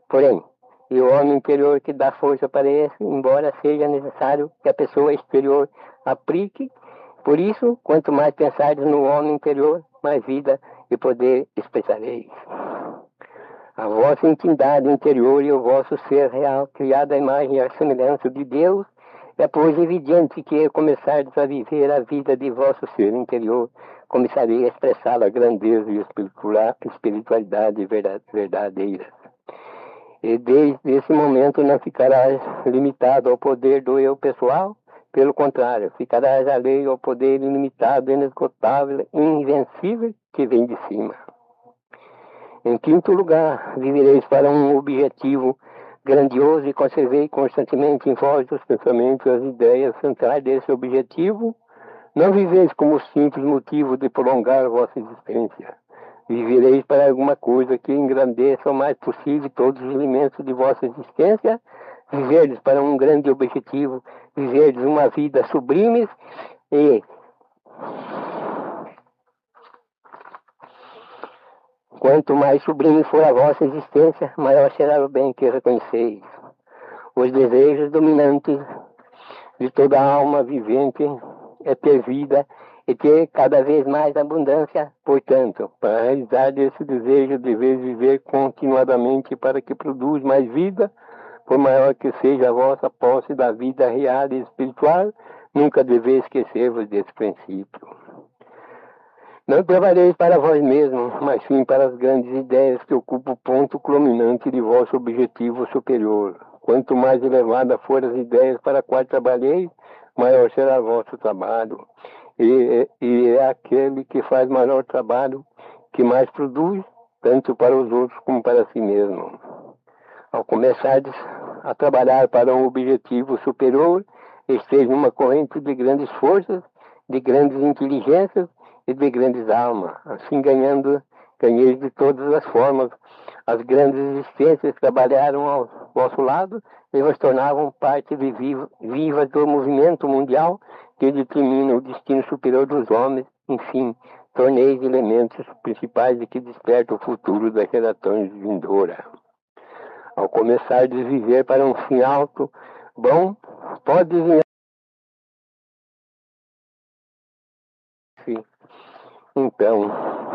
porém, e o homem interior que dá força para esse, embora seja necessário que a pessoa exterior aplique. Por isso, quanto mais pensardes no homem interior, mais vida e poder expressareis. A vossa intimidade interior e o vosso ser real, criado à imagem e à semelhança de Deus, é pois evidente que começardes a viver a vida de vosso ser interior, começarei a expressar a grandeza e espiritualidade verdadeira. E desde esse momento não ficarás limitado ao poder do eu pessoal, pelo contrário, ficarás alheio ao poder ilimitado, inesgotável e invencível que vem de cima. Em quinto lugar, vivereis para um objetivo grandioso e conservei constantemente em vós os pensamentos e as ideias centrais desse objetivo. Não viveis como simples motivo de prolongar vossa existência. Vivereis para alguma coisa que engrandeça o mais possível todos os elementos de vossa existência. Viverdes para um grande objetivo, viverdes uma vida sublime e quanto mais sublime for a vossa existência, maior será o bem que reconheceis. Os desejos dominantes de toda alma vivente é ter vida e ter cada vez mais abundância. Portanto, para realizar esse desejo, deveis viver continuadamente para que produza mais vida, por maior que seja a vossa posse da vida real e espiritual, nunca deveis esquecer-vos desse princípio. Não trabalheis para vós mesmos, mas sim para as grandes ideias que ocupam o ponto culminante de vosso objetivo superior. Quanto mais elevada forem as ideias para as quais trabalheis, maior será o vosso trabalho. E é aquele que faz maior trabalho que mais produz, tanto para os outros como para si mesmo. Ao começardes a trabalhar para um objetivo superior, esteja numa corrente de grandes forças, de grandes inteligências e de grandes almas, assim ganheis de todas as formas. As grandes existências trabalharam ao vosso lado e vos tornavam parte viva do movimento mundial que determina o destino superior dos homens. Enfim, torneis elementos principais de que desperta o futuro das gerações vindouras. Ao começar a viver para um fim alto, bom, pode desenhar. Então,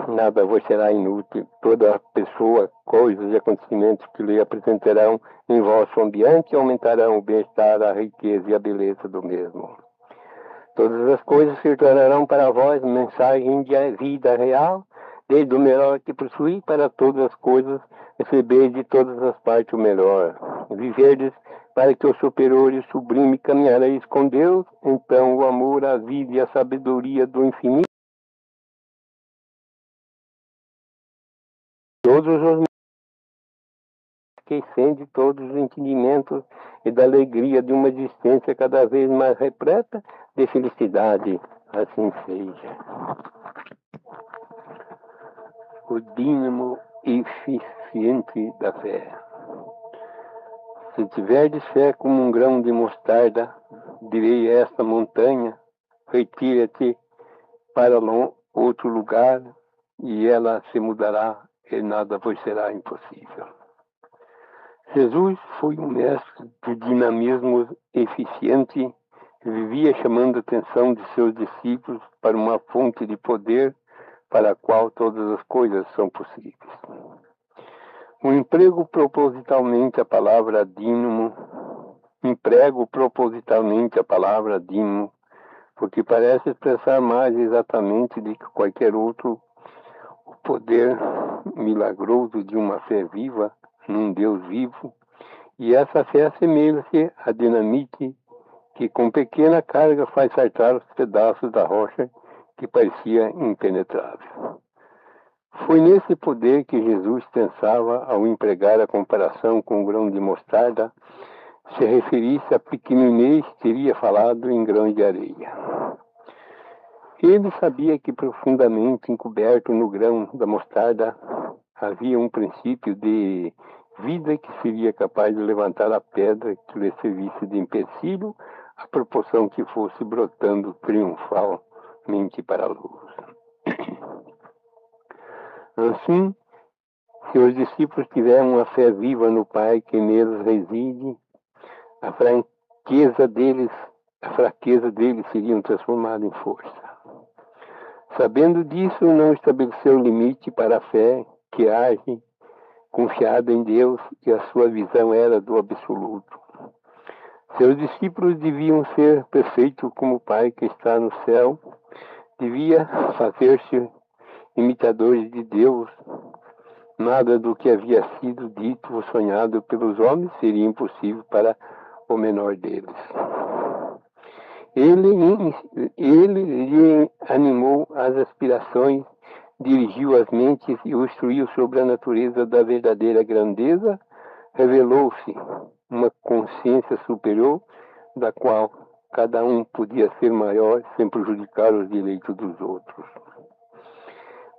nada vos será inútil. Toda pessoa, coisas e acontecimentos que lhe apresentarão em vosso ambiente aumentarão o bem-estar, a riqueza e a beleza do mesmo. Todas as coisas se tornarão para vós mensagem de vida real, desde o melhor que possuí para todas as coisas, recebeis de todas as partes o melhor. Viverdes para que o superior e sublime caminhareis com Deus, então o amor, a vida e a sabedoria do infinito, todos os esquecendo todos os entendimentos e da alegria de uma existência cada vez mais repleta de felicidade. Assim seja. O dínamo eficiente da fé. Se tiverdes fé como um grão de mostarda, direi a esta montanha, retira-te para outro lugar, e ela se mudará, e nada vos será impossível. Jesus foi um mestre de dinamismo eficiente, vivia chamando a atenção de seus discípulos para uma fonte de poder para a qual todas as coisas são possíveis. Emprego propositalmente a palavra dínamo, porque parece expressar mais exatamente do que qualquer outro o poder milagroso de uma fé viva num Deus vivo, e essa fé assemelha-se à dinamite que com pequena carga faz saltar os pedaços da rocha que parecia impenetrável. Foi nesse poder que Jesus pensava ao empregar a comparação com o grão de mostarda. Se referisse a pequeninez, teria falado em grãos de areia. Ele sabia que profundamente encoberto no grão da mostarda havia um princípio de vida que seria capaz de levantar a pedra que lhe servisse de empecilho à proporção que fosse brotando triunfalmente para a luz. Assim, se os discípulos tiverem uma fé viva no Pai que neles reside, a fraqueza deles seria transformada em força. Sabendo disso, não estabeleceu limite para a fé que age confiada em Deus, e a sua visão era do absoluto. Seus discípulos deviam ser perfeitos como o Pai que está no céu, devia fazer-se imitadores de Deus. Nada do que havia sido dito ou sonhado pelos homens seria impossível para o menor deles. Ele lhe animou as aspirações, dirigiu as mentes e o instruiu sobre a natureza da verdadeira grandeza, revelou-se uma consciência superior, da qual cada um podia ser maior sem prejudicar os direitos dos outros.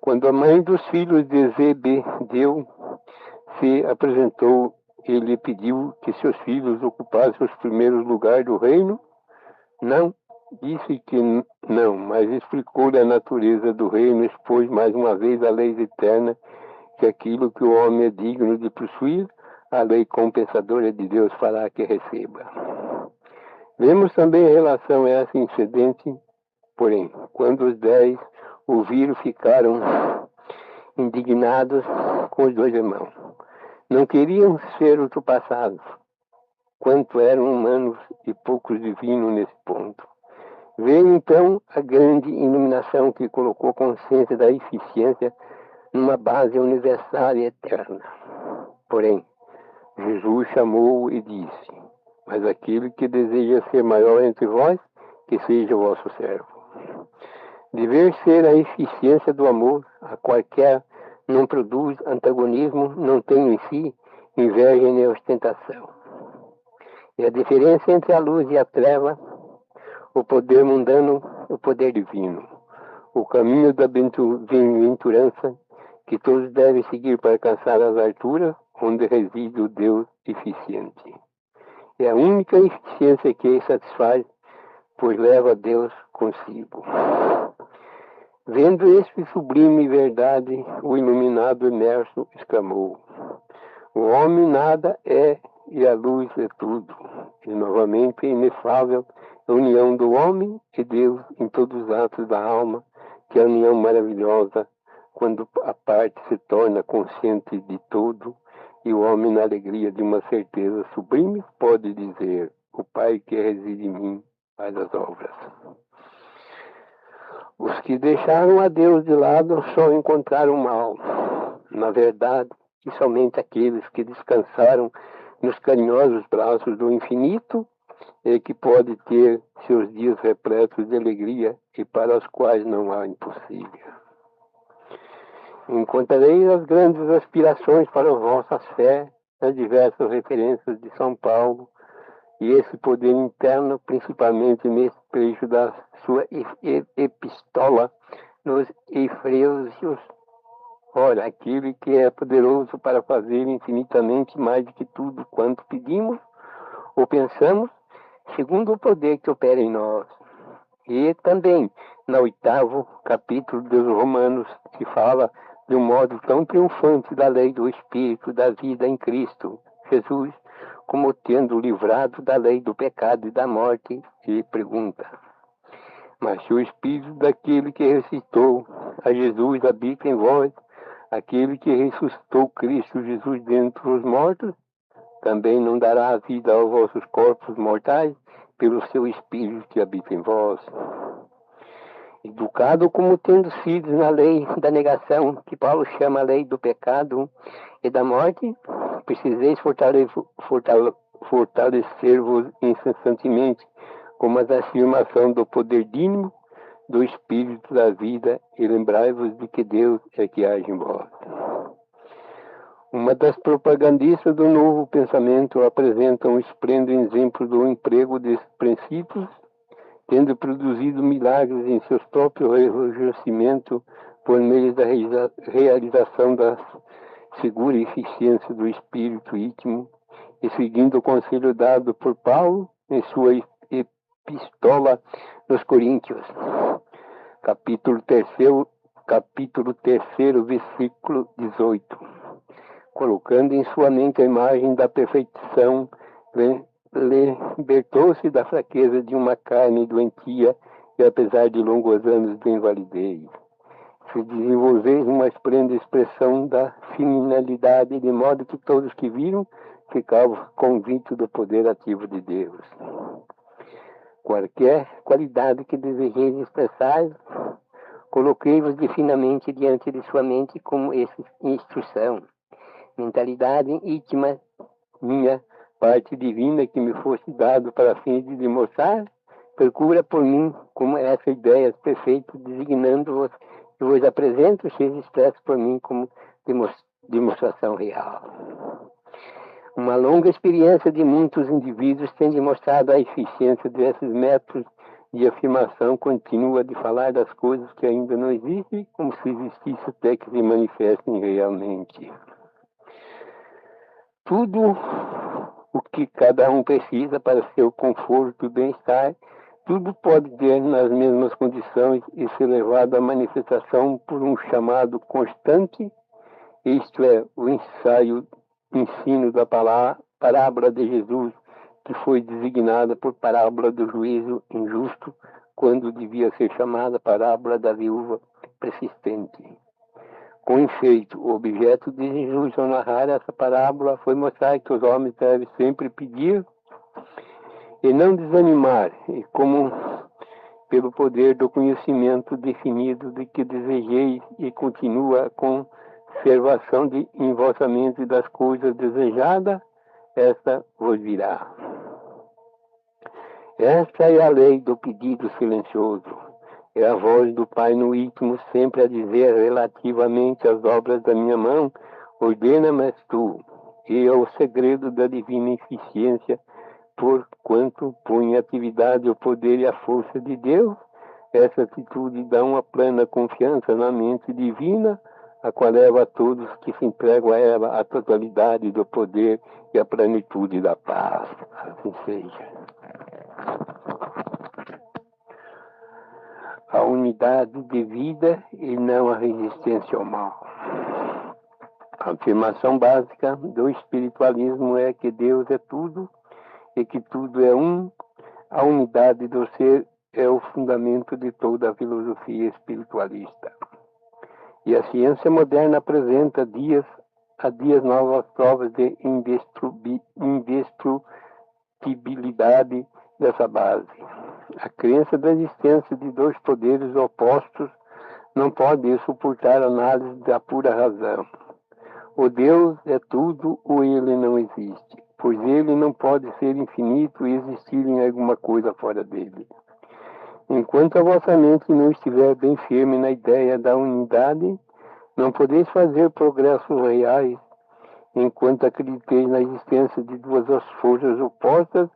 Quando a mãe dos filhos de Zebedeu se apresentou, ele pediu que seus filhos ocupassem os primeiros lugares do reino. Não disse que não, mas explicou-lhe a natureza do reino, expôs mais uma vez a lei eterna, que aquilo que o homem é digno de possuir, a lei compensadora de Deus fará que receba. Vemos também em relação a esse incidente, porém, quando os 10 o viram, ficaram indignados com os 2 irmãos. Não queriam ser ultrapassados, quanto eram humanos e poucos divinos nesse ponto. Veio então a grande iluminação que colocou a consciência da eficiência numa base universal e eterna. Porém, Jesus chamou e disse: mas aquele que deseja ser maior entre vós, que seja o vosso servo. Dever ser a eficiência do amor, a qualquer não produz antagonismo, não tem em si inveja nem ostentação. E a diferença entre a luz e a treva, o poder mundano, o poder divino, o caminho da bem-aventurança que todos devem seguir para alcançar as alturas onde reside o Deus eficiente. É a única eficiência que satisfaz, pois leva Deus consigo. Vendo este sublime verdade, o iluminado imerso exclamou: o homem nada é e a luz é tudo. E novamente inefável a união do homem e Deus em todos os atos da alma, que é a união maravilhosa, quando a parte se torna consciente de todo, e o homem na alegria de uma certeza sublime pode dizer: o Pai que reside em mim faz as obras. Os que deixaram a Deus de lado só encontraram mal. Na verdade, e somente aqueles que descansaram nos carinhosos braços do infinito é que pode ter seus dias repletos de alegria e para os quais não há impossível. Encontrarei as grandes aspirações para a vossa fé nas diversas referências de São Paulo, e esse poder interno, principalmente nesse trecho da sua epístola nos Efésios. Ora, aquele que é poderoso para fazer infinitamente mais do que tudo quanto pedimos ou pensamos, segundo o poder que opera em nós. E também, no 8º capítulo dos Romanos, que fala de um modo tão triunfante da lei do Espírito da vida em Cristo Jesus, como tendo livrado da lei do pecado e da morte, e pergunta: mas se o Espírito daquele que ressuscitou a Jesus habita em vós, aquele que ressuscitou Cristo Jesus dentre os mortos, também não dará a vida aos vossos corpos mortais pelo seu Espírito que habita em vós. Educado como tendo sido na lei da negação, que Paulo chama a lei do pecado e da morte, preciseis fortalecer-vos incessantemente com a afirmação do poder dínamo do Espírito da vida e lembrai-vos de que Deus é que age em vós. Uma das propagandistas do novo pensamento apresenta um esplêndido exemplo do emprego desses princípios, tendo produzido milagres em seus próprios rejuvenescimento por meio da realização da segura eficiência do espírito íntimo, e seguindo o conselho dado por Paulo em sua epístola nos Coríntios, capítulo 3, versículo 18, colocando em sua mente a imagem da perfeição, libertou-se da fraqueza de uma carne doentia e, apesar de longos anos de invalidez, se desenvolveu uma esplêndida expressão da finalidade, de modo que todos que viram ficavam convictos do poder ativo de Deus. Qualquer qualidade que desejeis expressar, coloquei-vos divinamente diante de sua mente como instrução, mentalidade íntima minha, parte divina que me fosse dado para fim de demonstrar, procura por mim como essa ideia perfeita, designando-vos e vos apresento, seja expresso por mim como demonstração real. Uma longa experiência de muitos indivíduos tem demonstrado a eficiência desses métodos de afirmação contínua de falar das coisas que ainda não existem, como se existisse até que se manifestem realmente. Tudo o que cada um precisa para seu conforto e bem-estar, tudo pode ter nas mesmas condições e ser levado à manifestação por um chamado constante, isto é, o ensino da parábola de Jesus, que foi designada por parábola do juízo injusto, quando devia ser chamada parábola da viúva persistente. Com efeito, o objeto de Jesus ao narrar essa parábola foi mostrar que os homens devem sempre pedir e não desanimar, e como pelo poder do conhecimento definido de que desejeis e continua a conservação em vossa mente das coisas desejadas, esta vos virá. Esta é a lei do pedido silencioso. É a voz do Pai no íntimo sempre a dizer relativamente às obras da minha mão, ordena-me tu, e é o segredo da divina eficiência, porquanto põe em atividade o poder e a força de Deus. Essa atitude dá uma plena confiança na mente divina, a qual leva a todos que se entregam a ela a totalidade do poder e a plenitude da paz. Assim seja. A unidade de vida e não a resistência ao mal. A afirmação básica do espiritualismo é que Deus é tudo e que tudo é um. A unidade do ser é o fundamento de toda a filosofia espiritualista. E a ciência moderna apresenta dias novas provas de indestrutibilidade dessa base. A crença da existência de dois poderes opostos não pode suportar a análise da pura razão. O Deus é tudo ou ele não existe, pois ele não pode ser infinito e existir em alguma coisa fora dele. Enquanto a vossa mente não estiver bem firme na ideia da unidade, não podeis fazer progressos reais. Enquanto acrediteis na existência de duas forças opostas,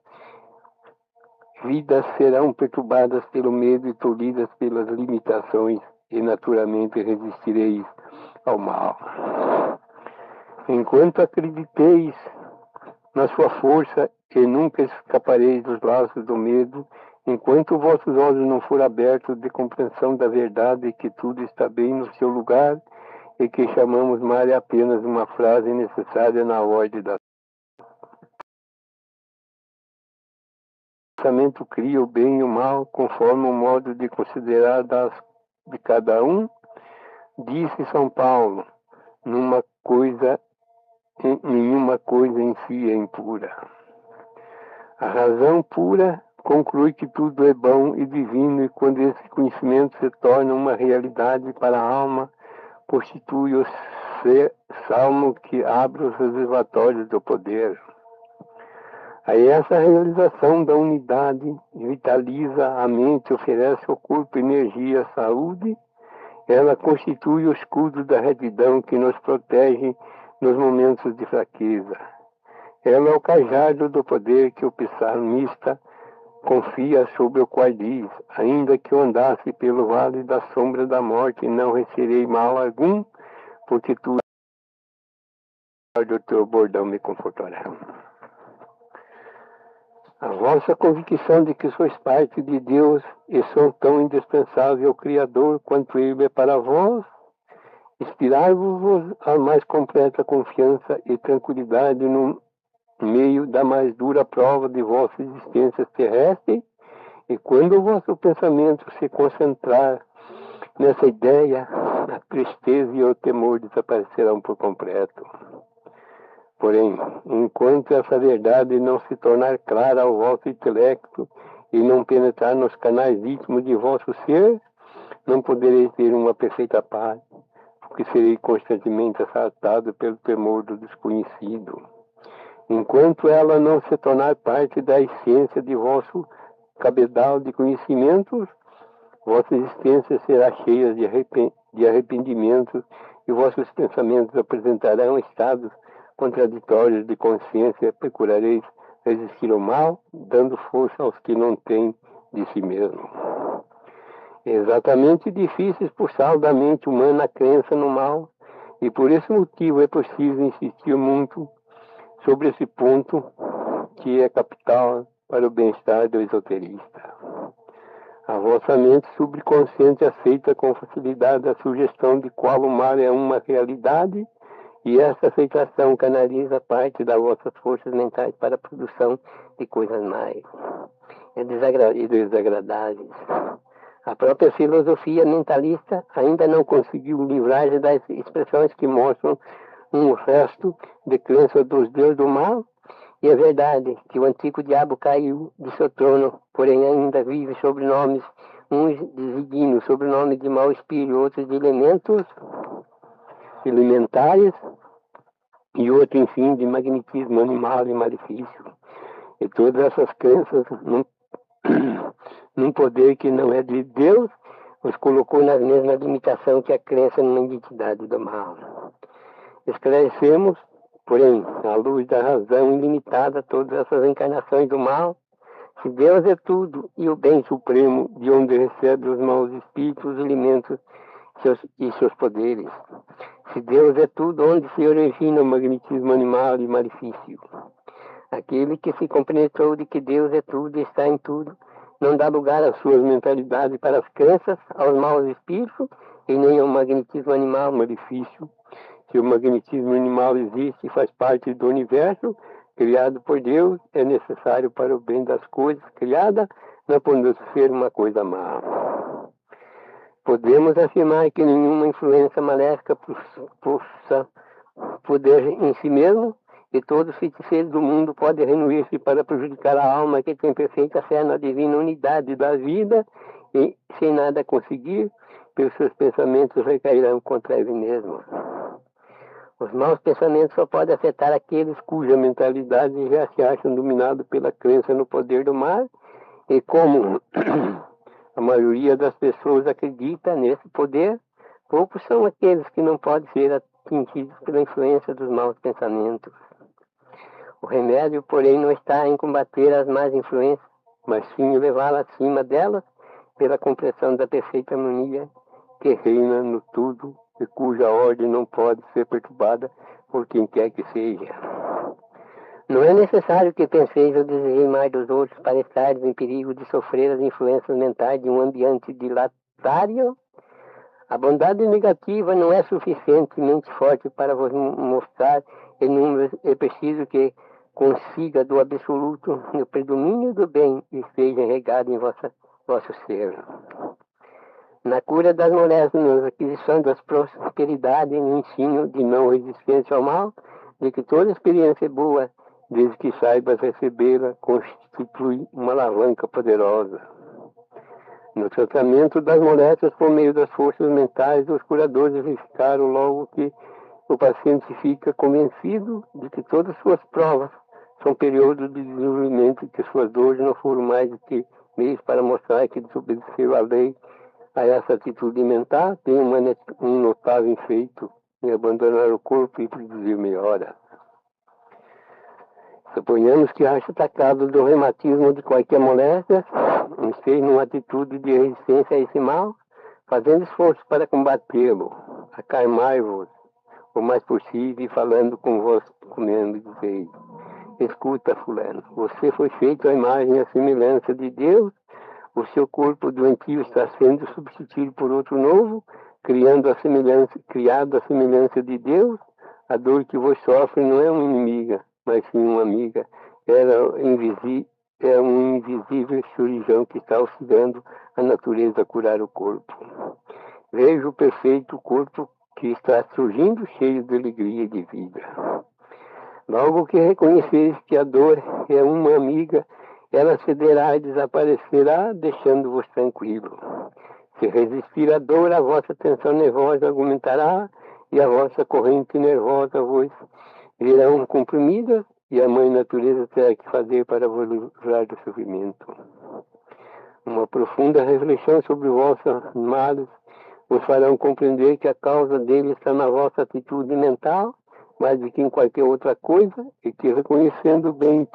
vidas serão perturbadas pelo medo e tolhidas pelas limitações, e naturalmente resistireis ao mal. Enquanto acrediteis na sua força e nunca escapareis dos laços do medo, enquanto vossos olhos não forem abertos de compreensão da verdade que tudo está bem no seu lugar e que chamamos mal é apenas uma frase necessária na ordem da o pensamento cria o bem e o mal conforme o modo de considerar de cada um, disse São Paulo, nenhuma coisa em si é impura. A razão pura conclui que tudo é bom e divino, e quando esse conhecimento se torna uma realidade para a alma, constitui o salmo que abre os reservatórios do poder. Aí essa realização da unidade vitaliza a mente, oferece ao corpo energia, saúde. Ela constitui o escudo da retidão que nos protege nos momentos de fraqueza. Ela é o cajado do poder que o psalmista confia sobre o qual diz, ainda que eu andasse pelo vale da sombra da morte, não receberei mal algum, porque tu do teu bordão me confortará. A vossa convicção de que sois parte de Deus e sou tão indispensável ao Criador quanto Ele é para vós, inspirai-vos a mais completa confiança e tranquilidade no meio da mais dura prova de vossa existência terrestre, e quando o vosso pensamento se concentrar nessa ideia, a tristeza e o temor desaparecerão por completo. Porém, enquanto essa verdade não se tornar clara ao vosso intelecto e não penetrar nos canais íntimos de vosso ser, não podereis ter uma perfeita paz, porque serei constantemente assaltado pelo temor do desconhecido. Enquanto ela não se tornar parte da essência de vosso cabedal de conhecimentos, vossa existência será cheia de arrependimentos e vossos pensamentos apresentarão estados contraditórios de consciência, procurareis resistir ao mal, dando força aos que não têm de si mesmo. É exatamente difícil expulsar da mente humana a crença no mal, e por esse motivo é preciso insistir muito sobre esse ponto que é capital para o bem-estar do esoterista. A vossa mente subconsciente aceita com facilidade a sugestão de qual o mal é uma realidade, e essa aceitação canaliza parte das vossas forças mentais para a produção de coisas mais desagradáveis. A própria filosofia mentalista ainda não conseguiu livrar-se das expressões que mostram um resto de crença dos deuses do mal E é verdade que o antigo diabo caiu de seu trono, porém ainda vive sobrenomes, uns designos, sobrenomes de mau espírito, outros de elementos elementares, e outro, enfim, de magnetismo animal e malefício. E todas essas crenças, num poder que não é de Deus, os colocou na mesma limitação que a crença numa identidade do mal. Esclarecemos, porém, à luz da razão ilimitada, todas essas encarnações do mal. Se Deus é tudo e o bem supremo, de onde recebe os maus espíritos, os elementos e seus poderes. Se Deus é tudo, onde se origina o magnetismo animal e malefício. Aquele que se compreendeu de que Deus é tudo e está em tudo, não dá lugar às suas mentalidades para as crenças, aos maus espíritos e nem ao magnetismo animal malefício. Se o magnetismo animal existe e faz parte do universo criado por Deus, é necessário para o bem das coisas criadas, não podendo ser uma coisa má. Podemos afirmar que nenhuma influência maléfica possa poder em si mesmo, e todos os feiticeiros do mundo podem reunir-se para prejudicar a alma que tem perfeita fé na divina unidade da vida e, sem nada conseguir, pelos seus pensamentos recairão contra ele mesmo. Os maus pensamentos só podem afetar aqueles cuja mentalidade já se acham dominados pela crença no poder do mal, e como a maioria das pessoas acredita nesse poder, poucos são aqueles que não podem ser atingidos pela influência dos maus pensamentos. O remédio, porém, não está em combater as más influências, mas sim em levá-las acima delas pela compreensão da perfeita harmonia que reina no tudo e cuja ordem não pode ser perturbada por quem quer que seja. Não é necessário que penseis ou desejeis mais dos outros para estares em perigo de sofrer as influências mentais de um ambiente dilatário. A bondade negativa não é suficientemente forte para vos mostrar em números. É preciso que consiga do absoluto no predomínio do bem e esteja regado em vosso ser. Na cura das moléstias, na aquisição das prosperidades, no ensino de não resistência ao mal, de que toda experiência boa, desde que saibas recebê-la, constitui uma alavanca poderosa. No tratamento das moléstias por meio das forças mentais, os curadores verificaram logo que o paciente fica convencido de que todas as suas provas são períodos de desenvolvimento e que suas dores não foram mais do que meios para mostrar que desobedeceu à lei. A essa atitude mental tem um notável efeito em abandonar o corpo e produzir melhora. Suponhamos que ache atacado do reumatismo de qualquer moléstia, esteja numa atitude de resistência a esse mal, fazendo esforço para combatê-lo. Acalmai-vos o mais possível e falando com vós, comendo, dizeis: escuta, fulano, você foi feito à imagem e à semelhança de Deus. O seu corpo doentio está sendo substituído por outro novo, criado à semelhança de Deus. A dor que vos sofre não é uma inimiga, mas sim uma amiga. É um invisível cirurgião que está auxiliando a natureza a curar o corpo. Veja o perfeito corpo que está surgindo, cheio de alegria e de vida. Logo que reconheceis que a dor é uma amiga, ela cederá e desaparecerá, deixando-vos tranquilo. Se resistir à dor, a vossa tensão nervosa aumentará e a vossa corrente nervosa vos virão comprimidas e a mãe natureza terá que fazer para vos livrar do sofrimento. Uma profunda reflexão sobre vossos males vos farão compreender que a causa dele está na vossa atitude mental, mais do que em qualquer outra coisa, e que reconhecendo bem